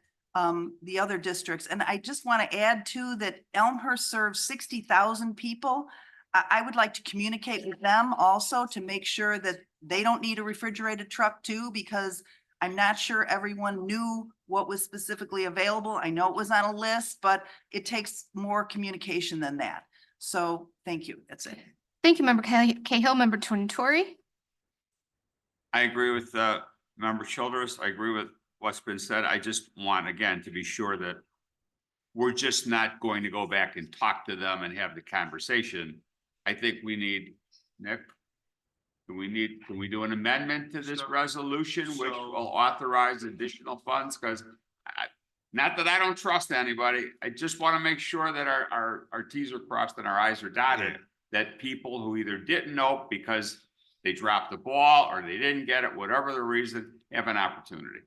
the other districts, and I just want to add too that Elmhurst serves 60,000 people. I would like to communicate with them also to make sure that they don't need a refrigerated truck too, because I'm not sure everyone knew what was specifically available. I know it was on a list, but it takes more communication than that. So thank you. That's it. Thank you, Member Cahill. Member Tornatore. I agree with Member Childress. I agree with what's been said. I just want, again, to be sure that we're just not going to go back and talk to them and have the conversation. I think we need, Nick, can we do an amendment to this resolution which will authorize additional funds? Because not that I don't trust anybody, I just want to make sure that our T's are crossed and our I's are dotted, that people who either didn't know because they dropped the ball or they didn't get it, whatever the reason, have an opportunity.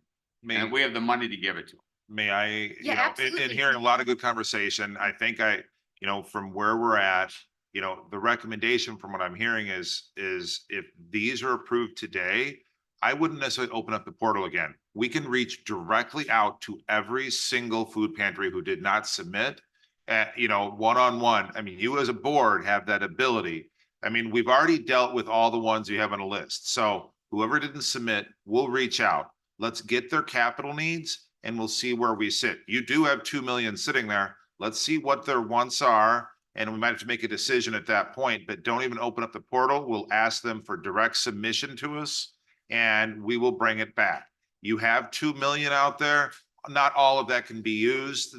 And we have the money to give it to them. May I, Yeah, in absolutely. hearing a lot of good conversation, I think from where we're at, the recommendation from what I'm hearing is if these are approved today, I wouldn't necessarily open up the portal again. We can reach directly out to every single food pantry who did not submit, one-on-one. I mean, you as a board have that ability. I mean, we've already dealt with all the ones you have on a list. So whoever didn't submit, we'll reach out. Let's get their capital needs and we'll see where we sit. You do have 2 million sitting there. Let's see what their wants are. And we might have to make a decision at that point, but don't even open up the portal. We'll ask them for direct submission to us and we will bring it back. You have 2 million out there. Not all of that can be used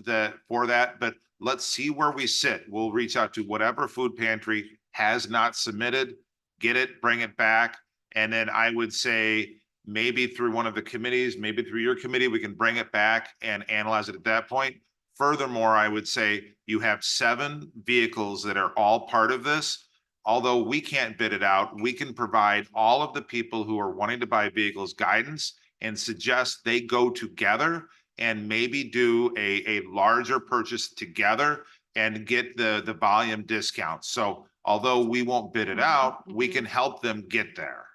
for that, but let's see where we sit. We'll reach out to whatever food pantry has not submitted, get it, bring it back. And then I would say maybe through one of the committees, maybe through your committee, we can bring it back and analyze it at that point. Furthermore, I would say you have 7 vehicles that are all part of this. Although we can't bid it out, we can provide all of the people who are wanting to buy vehicles guidance and suggest they go together and maybe do a larger purchase together and get the volume discount. So although we won't bid it out, we can help them get there.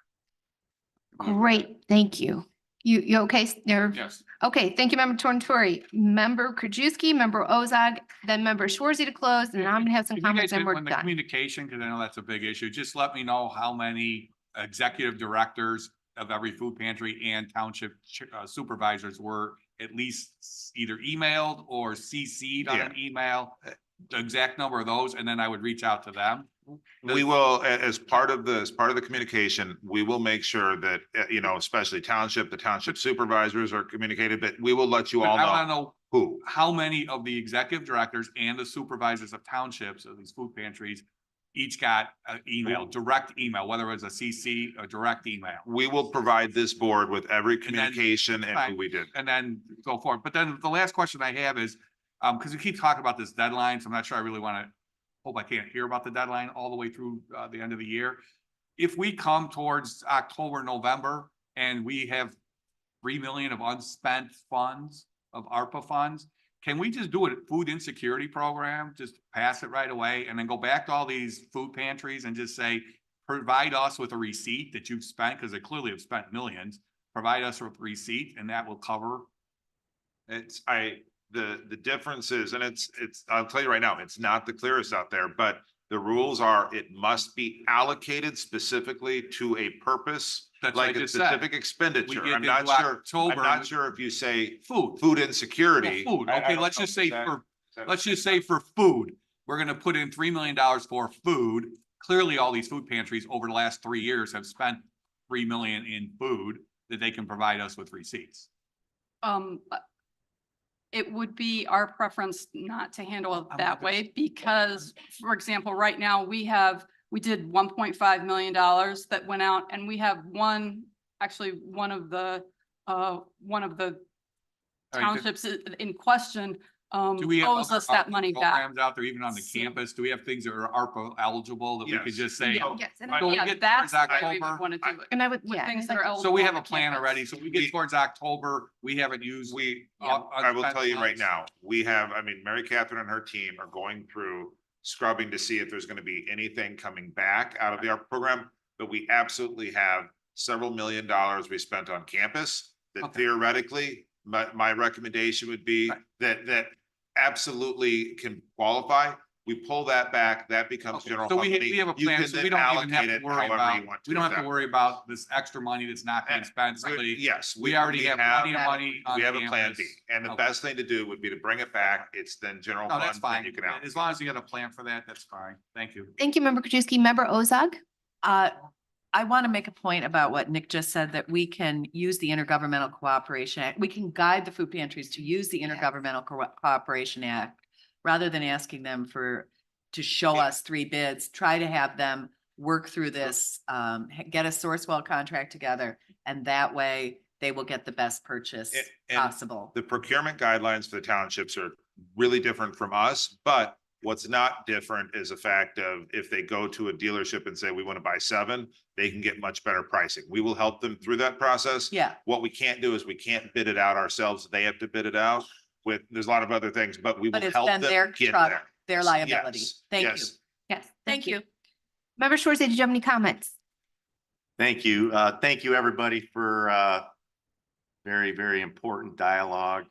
Great, thank you. You okay? Yes. Okay, thank you, Member Tornatore. Member Krajewski, Member Ozog, then Member Schwarzy to close, and then I'm gonna have some If you guys comments and did we're when the done. communication, because I know that's a big issue, just let me know how many executive directors of every food pantry and township supervisors were at least either emailed or CC'd on an email, the exact number of those, and then I would reach out to them. We will, as part of the communication, we will make sure that, especially the township supervisors are communicated, but we will let you But all I wanna know know who. how many of the executive directors and the supervisors of townships of these food pantries each got an email, direct email, whether it was a CC or direct email. We will provide this board with every And then- communication and who Fine. we did. And then go forward. But then the last question I have is, because we keep talking about this deadline, so I'm not sure I really want to, hope I can't hear about the deadline all the way through the end of the year. If we come towards October, November, and we have 3 million of unspent funds of ARPA funds. Can we just do a food insecurity program, just pass it right away and then go back to all these food pantries and just say, provide us with a receipt that you've spent, because they clearly have spent millions, provide us with a receipt and that will cover. The difference is, and I'll tell you right now, it's not the clearest out there, but the rules are, it must be allocated specifically to a purpose. That's what I like a just said. specific expenditure. We get I'm not into sure, October. I'm not sure if you say Food. food insecurity. Well, food, I okay, don't let's know. just say Is that- let's just say for food, we're gonna put in $3 million for food. Clearly, all these food pantries over the last 3 years have spent 3 million in food that they can provide us with receipts. It would be our preference not to handle it I'm that not gonna- way because, for example, right now we did $1.5 million that went out and we have one of the townships in question Do we have owes other us that ARPA money back. programs out there, even on the So- campus? Do we have things that are ARPA eligible that we could Yes. just say? No. Yes, and So we Yeah, get that's towards the way we October, want to do it. and I would, With yeah. things and that I'd are like- eligible. So we on have the a plan campus. already. So we get towards October, we haven't used. I will tell you right now, Mary Catherine and her team are going through scrubbing to see if there's gonna be anything coming back out of the ARPA program. But we absolutely have several $1 million we spent on campus that Okay. theoretically, my recommendation would be Right. that absolutely can qualify. We pull that back, that becomes Okay, general so fund we money. have a You plan, can so then we don't even have allocate to it worry however about, you want we don't have to exactly. worry about this extra money that's not being spent. Really, Yes. we already have plenty of money on We have a plan B, campus. and the Okay. best thing to do would be to bring it back. It's then general No, fund. that's then fine. You can allocate. As long as you got a plan for that, that's fine. Thank you. Thank you, Member Krajewski. Member Ozog? I want to make a point about what Nick just said, that we can use the Intergovernmental Cooperation Act. We can guide the food pantries to use the Intergovernmental Cooperation Act rather than asking them to show us 3 bids, try to have them work through this, get a Sourcewell contract together, and that way they will get the best purchase And possible. The procurement guidelines for the townships are really different from us, but what's not different is the fact of if they go to a dealership and say, we want to buy 7, they can get much better pricing. We will help them through that process. Yeah. What we can't do is we can't bid it out ourselves. They have to bid it out there's a lot of other things, but we will But it's help then them their get truck, there. their liability. Yes, Thank you. yes. Yes. Thank you. Member Schwartz, did you have any comments? Thank you. Thank you, everybody, for very, very important dialogue.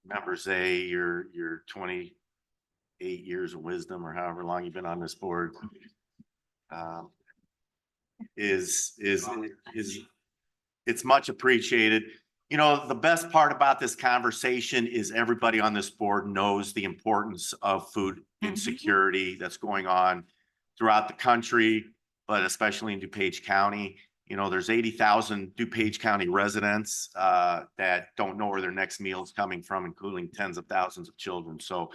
Members A, your 28 years of wisdom or however long you've been on this board is it's much appreciated. The best part about this conversation is everybody on this board knows the importance of food insecurity that's going on throughout the country, but especially in DuPage County. There's 80,000 DuPage County residents that don't know where their next meal is coming from, including tens of thousands of children. So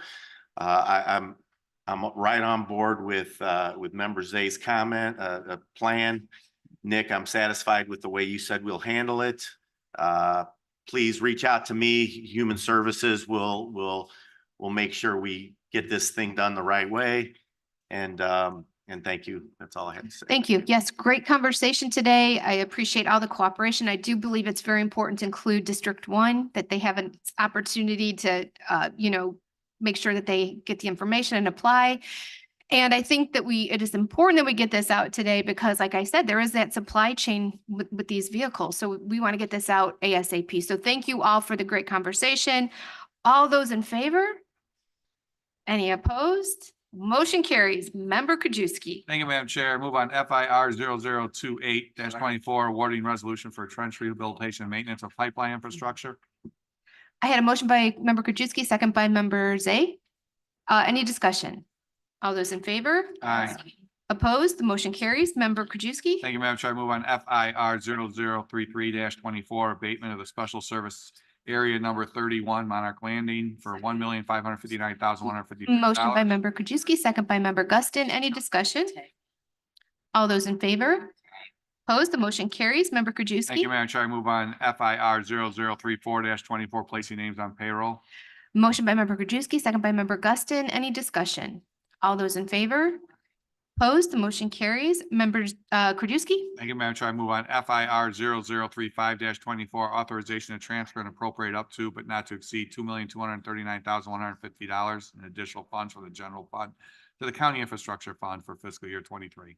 I'm right on board with Member Zay's comment, plan. Nick, I'm satisfied with the way you said we'll handle it. Please reach out to me. Human Services will make sure we get this thing done the right way. And thank you. That's all I have to say. Thank you. Yes, great conversation today. I appreciate all the cooperation. I do believe it's very important to include District 1, that they have an opportunity to, make sure that they get the information and apply. And I think that it is important that we get this out today because, like I said, there is that supply chain with these vehicles. So we want to get this out ASAP. So thank you all for the great conversation. All those in favor? Any opposed? Motion carries. Member Krajewski. Thank you, Madam Chair. Move on FIR 0028-24, awarding resolution for trench rehabilitation and maintenance of pipeline infrastructure. I had a motion by Member Krajewski, second by Member Zay. Any discussion? All those in favor? Aye. Opposed? The motion carries. Member Krajewski. Thank you, Madam Chair. Move on FIR 0033-24, abatement of the special service area number 31 Monarch Landing for $1,559,150. Motion by Member Krajewski, second by Member Guston. Any discussion? All those in favor? Opposed? The motion carries. Member Thank you, Krajewski. Madam Chair. I move on FIR 0034-24, placing names on payroll. Motion by Member Krajewski, second by Member Guston. Any discussion? All those in favor? Opposed, the motion carries. Members, Krajewski? Thank you, Madam Chair. I move on FIR 35 24, authorization to transfer and appropriate up to but not to exceed $2,239,150 in additional funds from the general fund to the county infrastructure fund for fiscal year 23.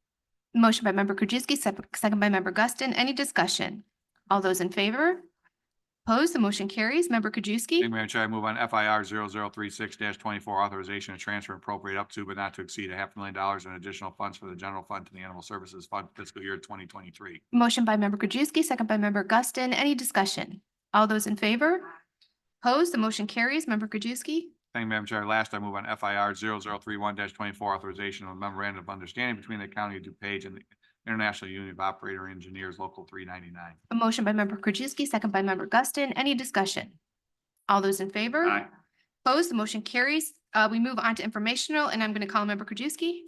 Motion by member Krajewski, second by member Guston. Any discussion? All those in favor? Opposed, the motion carries. Member Krajewski? Thank you, Madam Chair. I move on FIR 36 24, authorization to transfer and appropriate up to but not to exceed $500,000 in additional funds for the general fund to the animal services fund fiscal year 2023. Motion by member Krajewski, second by member Guston. Any discussion? All those in favor? Opposed, the motion carries. Member Krajewski? Thank you, Madam Chair. Last, I move on FIR 31 24, authorization of memorandum of understanding between the County of DuPage and the International Union of Operator Engineers Local 399. A motion by member Krajewski, second by member Guston. Any discussion? All those in favor? Aye. Opposed, the motion carries. We move on to informational, and I'm going to call member Krajewski.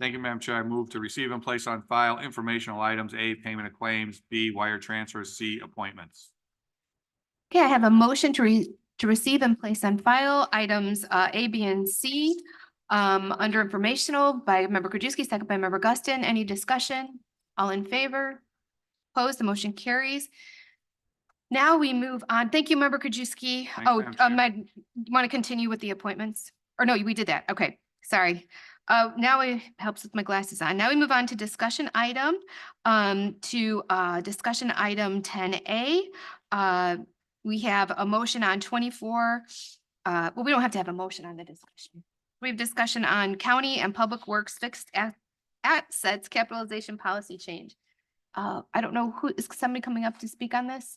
Thank you, Madam Chair. I move to receive and place on file informational items: A, payment of claims; B, wire transfers; C, appointments. Okay, I have a motion to receive and place on file items A, B, and C under informational by member Krajewski, second by member Guston. Any discussion? All in favor? Opposed, the motion carries. Now we move on. Thank you, member Krajewski. Thanks, Oh, Madam Chair. want to continue with the appointments? Or no, we did that. Okay, sorry. Now it helps with my glasses on. Now we move on to discussion item, discussion item 10A. We have a motion on 24. Well, we don't have to have a motion on the discussion. We have discussion on county and public works fixed assets capitalization policy change. I don't know who, is somebody coming up to speak on this?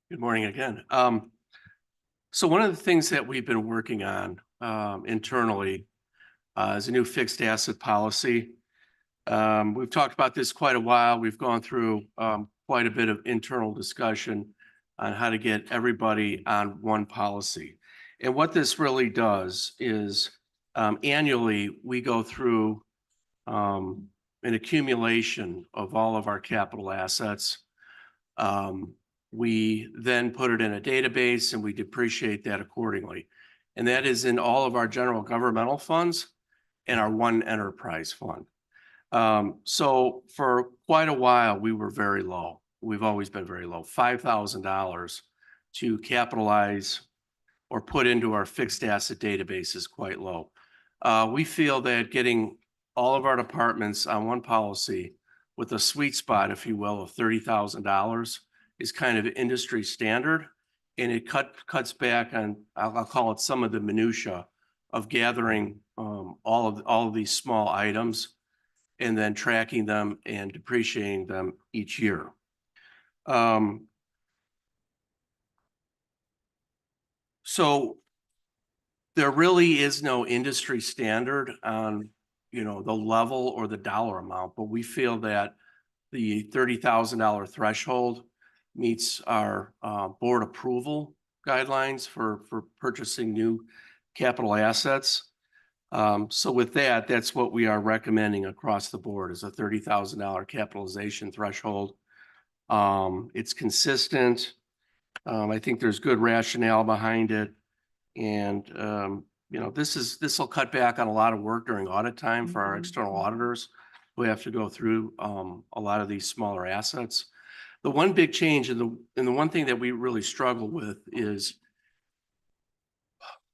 Good morning again. So one of the things that we've been working on internally is a new fixed asset policy. We've talked about this quite a while. We've gone through quite a bit of internal discussion on how to get everybody on one policy. And what this really does is annually we go through an accumulation of all of our capital assets. We then put it in a database and we depreciate that accordingly. And that is in all of our general governmental funds and our one enterprise fund. So for quite a while, we were very low. We've always been very low, $5,000 to capitalize or put into our fixed asset database is quite low. We feel that getting all of our departments on one policy with a sweet spot, if you will, of $30,000 is kind of industry standard. And it cuts back on, I'll call it some of the minutia of gathering all of these small items and then tracking them and depreciating them each year. So there really is no industry standard on, the level or the dollar amount, but we feel that the $30,000 threshold meets our board approval guidelines for purchasing new capital assets. So with that, that's what we are recommending across the board is a $30,000 capitalization threshold. It's consistent. I think there's good rationale behind it. And, this will cut back on a lot of work during audit time for our external auditors who have to go through a lot of these smaller assets. The one big change and the one thing that we really struggle with is,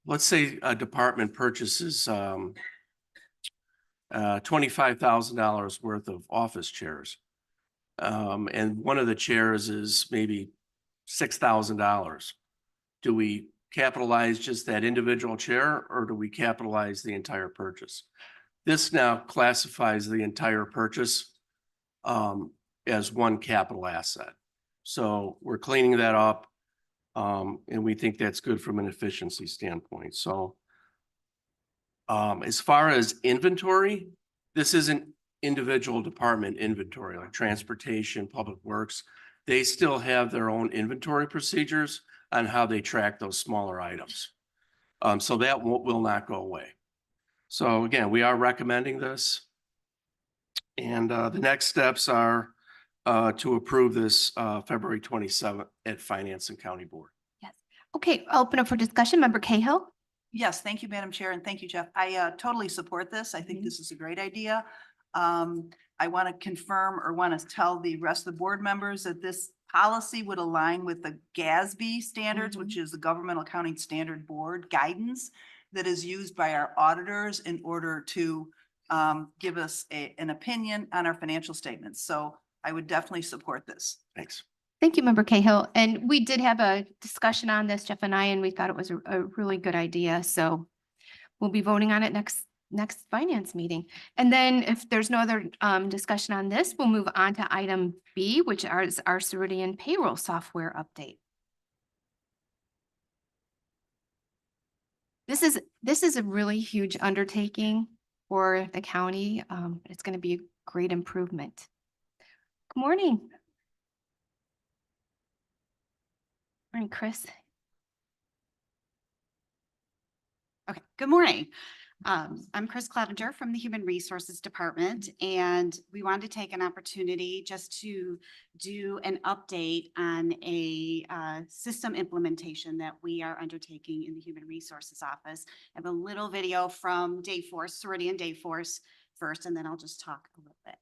let's say a department purchases $25,000 worth of office chairs. And one of the chairs is maybe $6,000. Do we capitalize just that individual chair or do we capitalize the entire purchase? This now classifies the entire purchase as one capital asset. So we're cleaning that up. And we think that's good from an efficiency standpoint. So as far as inventory, this isn't individual department inventory like transportation, public works. They still have their own inventory procedures on how they track those smaller items. So that will not go away. So again, we are recommending this. And the next steps are to approve this February 27th at Finance and County Board. Okay, I'll open up for discussion. Member Cahill? Yes, thank you, Madam Chair, and thank you, Jeff. I totally support this. I think this is a great idea. I want to confirm or want to tell the rest of the board members that this policy would align with the GASB standards, which is the Government Accounting Standard Board guidance that is used by our auditors in order to give us an opinion on our financial statements. So I would definitely support this. Thanks. Thank you, Member Cahill. And we did have a discussion on this, Jeff and I, and we thought it was a really good idea. So we'll be voting on it next finance meeting. And then if there's no other discussion on this, we'll move on to item B, which is our Ceridian payroll software update. This is a really huge undertaking for the county. It's going to be a great improvement. Good morning. Morning, Chris. Okay, good morning. I'm Chris Clevenger from the Human Resources Department, and we wanted to take an opportunity just to do an update on a system implementation that we are undertaking in the Human Resources Office. I have a little video from Dayforce, Ceridian Dayforce first, and then I'll just talk a little bit.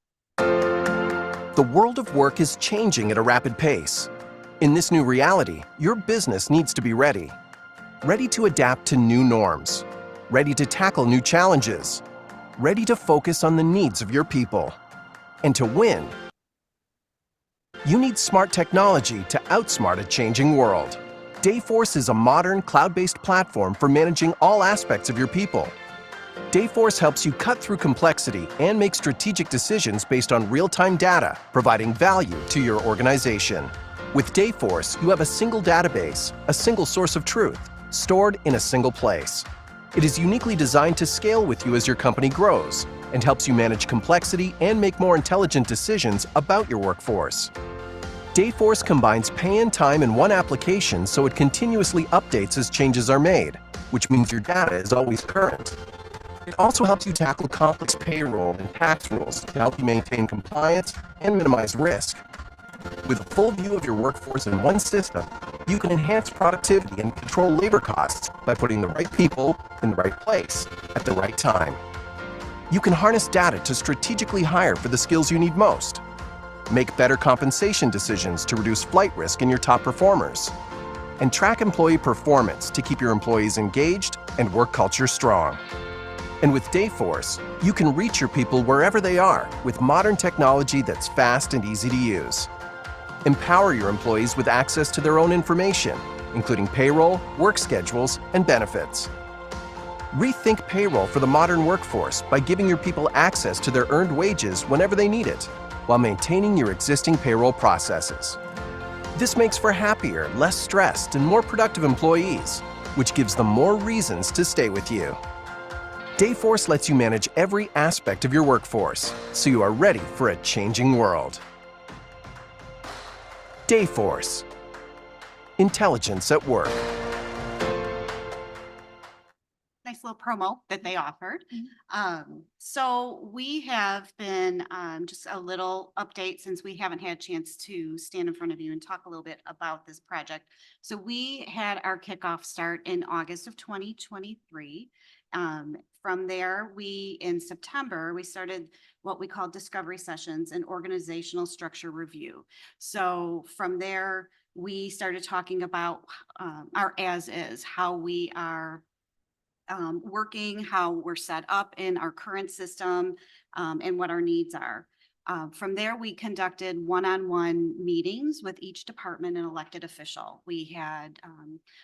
The world of work is changing at a rapid pace. In this new reality, your business needs to be ready. Ready to adapt to new norms. Ready to tackle new challenges. Ready to focus on the needs of your people. And to win, you need smart technology to outsmart a changing world. Dayforce is a modern, cloud-based platform for managing all aspects of your people. Dayforce helps you cut through complexity and make strategic decisions based on real-time data, providing value to your organization. With Dayforce, you have a single database, a single source of truth, stored in a single place. It is uniquely designed to scale with you as your company grows and helps you manage complexity and make more intelligent decisions about your workforce. Dayforce combines pay and time in one application so it continuously updates as changes are made, which means your data is always current. It also helps you tackle complex payroll and tax rules to help you maintain compliance and minimize risk. With a full view of your workforce in one system, you can enhance productivity and control labor costs by putting the right people in the right place at the right time. You can harness data to strategically hire for the skills you need most, make better compensation decisions to reduce flight risk in your top performers, and track employee performance to keep your employees engaged and work culture strong. And with Dayforce, you can reach your people wherever they are with modern technology that's fast and easy to use. Empower your employees with access to their own information, including payroll, work schedules, and benefits. Rethink payroll for the modern workforce by giving your people access to their earned wages whenever they need it, while maintaining your existing payroll processes. This makes for happier, less stressed, and more productive employees, which gives them more reasons to stay with you. Dayforce lets you manage every aspect of your workforce, so you are ready for a changing world. Dayforce. Intelligence at work. Nice little promo that they offered. So we have been just a little update since we haven't had a chance to stand in front of you and talk a little bit about this project. So we had our kickoff start in August of 2023. From there, in September, we started what we call discovery sessions and organizational structure review. So from there, we started talking about our as is, how we are working, how we're set up in our current system, and what our needs are. From there, we conducted one-on-one meetings with each department and elected official. We had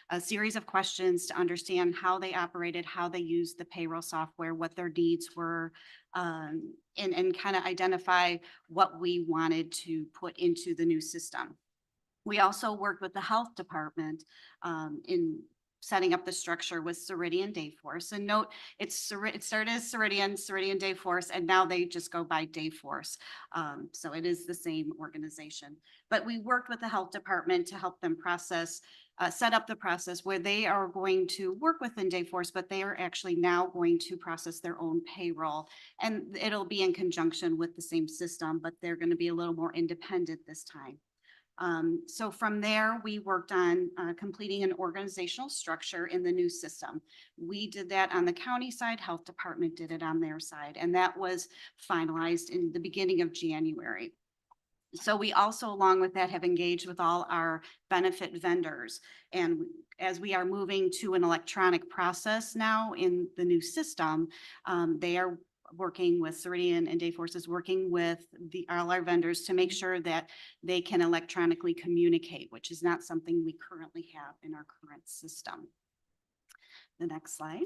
a series of questions to understand how they operated, how they used the payroll software, what their needs were, and kind of identify what we wanted to put into the new system. We also worked with the health department in setting up the structure with Ceridian Dayforce. And note, it started as Ceridian Dayforce, and now they just go by Dayforce. So it is the same organization. But we worked with the health department to help them process set up the process where they are going to work within Dayforce, but they are actually now going to process their own payroll. And it'll be in conjunction with the same system, but they're going to be a little more independent this time. So from there, we worked on completing an organizational structure in the new system. We did that on the county side, health department did it on their side, and that was finalized in the beginning of January. So we also, along with that, have engaged with all our benefit vendors. And as we are moving to an electronic process now in the new system, they are working with Ceridian, and Dayforce is working with all our vendors to make sure that they can electronically communicate, which is not something we currently have in our current system. The next slide.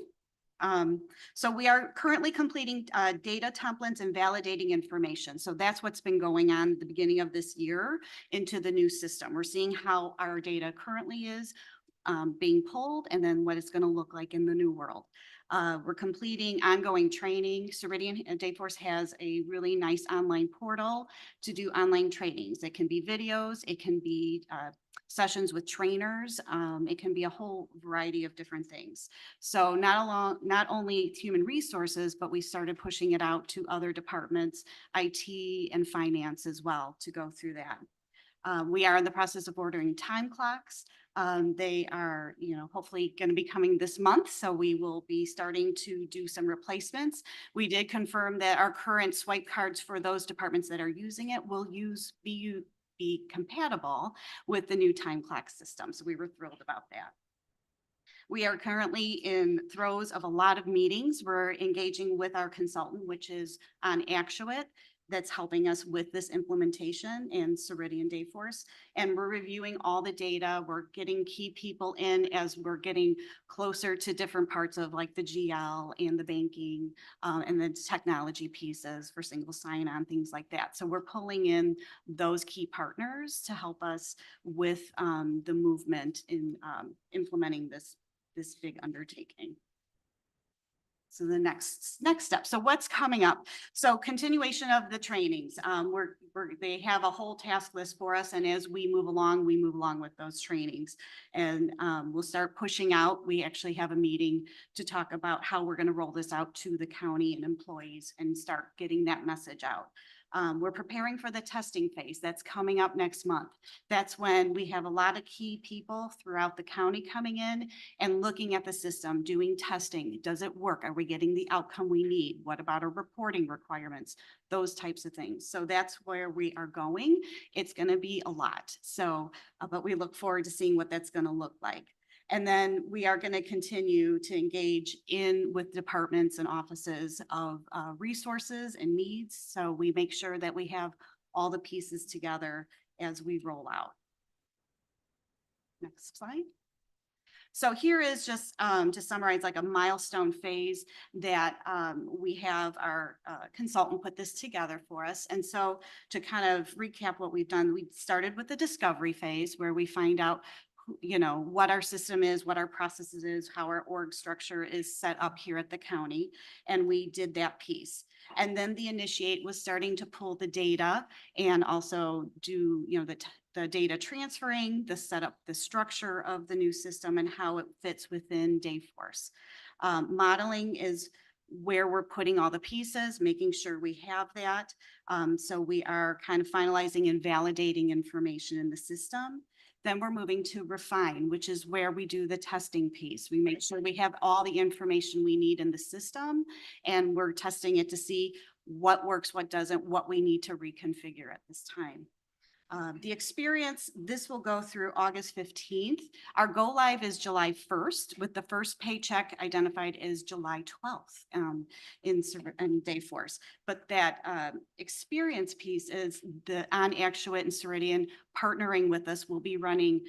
So we are currently completing data templates and validating information. So that's what's been going on at the beginning of this year into the new system. We're seeing how our data currently is being pulled, and then what it's going to look like in the new world. We're completing ongoing training. Ceridian and Dayforce has a really nice online portal to do online trainings. It can be videos, it can be sessions with trainers, it can be a whole variety of different things. So not only human resources, but we started pushing it out to other departments, IT and finance as well, to go through that. We are in the process of ordering time clocks. They are, hopefully going to be coming this month. So we will be starting to do some replacements. We did confirm that our current swipe cards for those departments that are using it will be compatible with the new time clock system. So we were thrilled about that. We are currently in throes of a lot of meetings. We're engaging with our consultant, which is on Actuate, that's helping us with this implementation in Ceridian Dayforce. And we're reviewing all the data. We're getting key people in as we're getting closer to different parts of like the GL and the banking and the technology pieces for single sign-on, things like that. So we're pulling in those key partners to help us with the movement in implementing this big undertaking. So the next step. So what's coming up? So continuation of the trainings. They have a whole task list for us, and as we move along with those trainings, and we'll start pushing out. We actually have a meeting to talk about how we're going to roll this out to the county and employees and start getting that message out. We're preparing for the testing phase. That's coming up next month. That's when we have a lot of key people throughout the county coming in and looking at the system, doing testing. Does it work? Are we getting the outcome we need? What about our reporting requirements? Those types of things. So that's where we are going. It's going to be a lot. So, but we look forward to seeing what that's going to look like. And then we are going to continue to engage with departments and offices of resources and needs. So we make sure that we have all the pieces together as we roll out. Next slide. So here is just to summarize like a milestone phase that we have our consultant put this together for us. And so to kind of recap what we've done, we started with the discovery phase where we find out what our system is, what our processes is, how our org structure is set up here at the county. And we did that piece. And then the initiate was starting to pull the data and also do, the data transferring, the setup, the structure of the new system and how it fits within Dayforce. Modeling is where we're putting all the pieces, making sure we have that. So we are kind of finalizing and validating information in the system. Then we're moving to refine, which is where we do the testing piece. We make sure we have all the information we need in the system, and we're testing it to see what works, what doesn't, what we need to reconfigure at this time. The experience, this will go through August 15th. Our go live is July 1st with the first paycheck identified as July 12th in Dayforce. But that experience piece is on Actuate and Ceridian partnering with us. We'll be running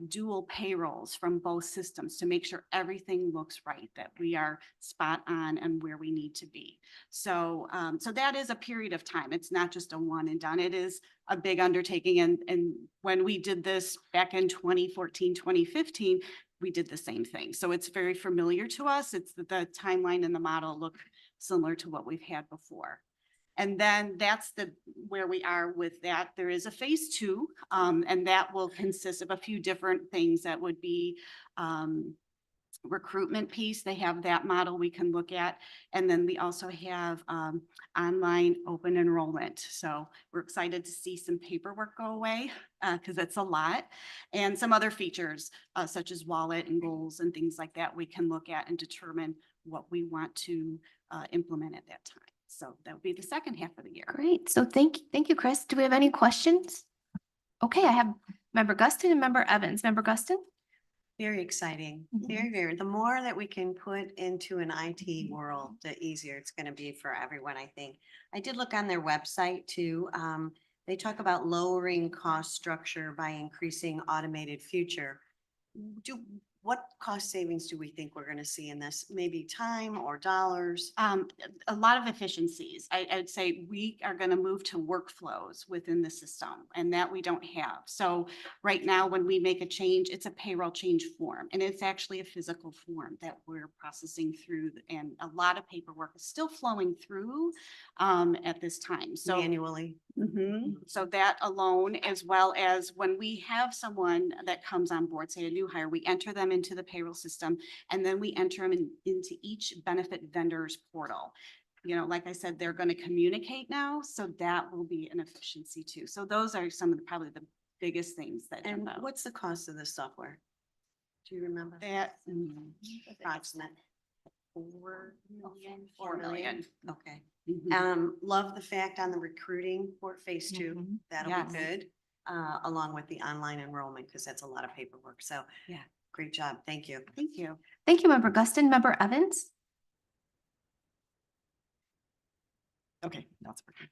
dual payrolls from both systems to make sure everything looks right, that we are spot on and where we need to be. So, so that is a period of time. It's not just a one and done. It is a big undertaking. And when we did this back in 2014, 2015, we did the same thing. So it's very familiar to us. It's the timeline and the model look similar to what we've had before. And then that's where we are with that. There is a phase 2, and that will consist of a few different things. That would be recruitment piece. They have that model we can look at. And then we also have online open enrollment. So we're excited to see some paperwork go away because it's a lot. And some other features such as wallet and goals and things like that we can look at and determine what we want to implement at that time. So that would be the second half of the year. Great. So thank you, Chris. Do we have any questions? Okay, I have Member Guston and Member Evans. Member Guston? Very exciting, very. The more that we can put into an IT world, the easier it's going to be for everyone, I think. I did look on their website too. They talk about lowering cost structure by increasing automated future. What cost savings do we think we're going to see in this? Maybe time or dollars? A lot of efficiencies. I'd say we are going to move to workflows within the system, and that we don't have. So right now, when we make a change, it's a payroll change form, and it's actually a physical form that we're processing through, and a lot of paperwork is still flowing through at this time. So Manually. So that alone, as well as when we have someone that comes on board, say a new hire, we enter them into the payroll system, and then we enter them into each benefit vendor's portal. You know, like I said, they're going to communicate now, so that will be an efficiency too. So those are some of probably the biggest things that And jump out. what's the cost of this software? Do you remember? That Approximate. 4 million. Okay. Mhm. Love the fact on the recruiting for phase 2. That'll Yes. be good. Along with the online enrollment, because that's a lot of paperwork. So Yeah. great job. Thank you. Thank you. Thank you, Member Guston. Member Evans? Okay, that's working.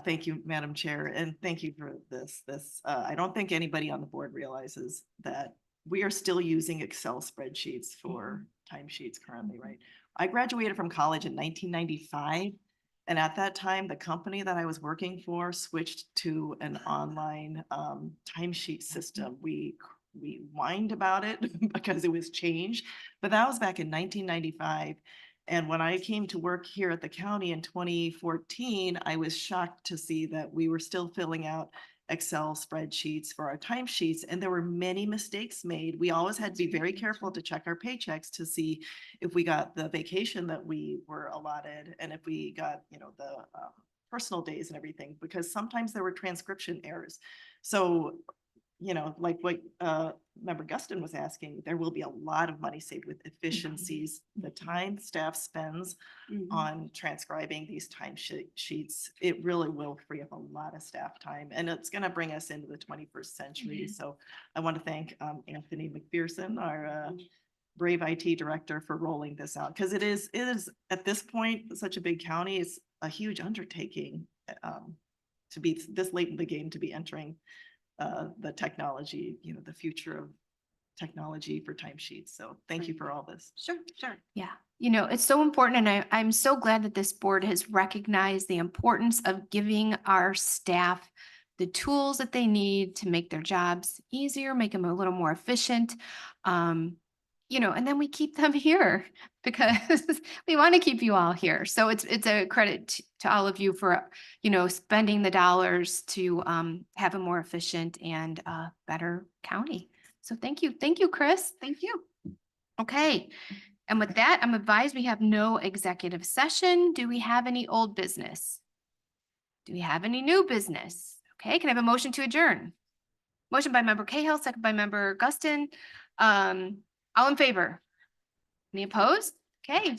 Thank you, Madam Chair, and thank you for this. I don't think anybody on the board realizes that we are still using Excel spreadsheets for timesheets currently, right? I graduated from college in 1995, and at that time, the company that I was working for switched to an online timesheet system. We whined about it because it was changed, but that was back in 1995. And when I came to work here at the county in 2014, I was shocked to see that we were still filling out Excel spreadsheets for our timesheets, and there were many mistakes made. We always had to be very careful to check our paychecks to see if we got the vacation that we were allotted and if we got, the personal days and everything, because sometimes there were transcription errors. So like what Member Guston was asking, there will be a lot of money saved with efficiencies. The time staff spends on transcribing these sheets, it really will free up a lot of staff time, and it's going to bring us into the 21st century. So I want to thank Anthony McPherson, our brave IT director, for rolling this out, because it is at this point such a big county. It's a huge undertaking to be this late in the game, to be entering the technology, the future of technology for timesheets. So thank you for all this. Sure. Yeah, it's so important, and I'm so glad that this board has recognized the importance of giving our staff the tools that they need to make their jobs easier, make them a little more efficient. And then we keep them here because we want to keep you all here. So it's a credit to all of you for, spending the dollars to have a more efficient and better county. So thank you. Thank you, Chris. Thank you. Okay. And with that, I'm advised we have no executive session. Do we have any old business? Do we have any new business? Okay, can I have a motion to adjourn? Motion by Member Cahill, second by Member Guston. All in favor? Any opposed? Okay,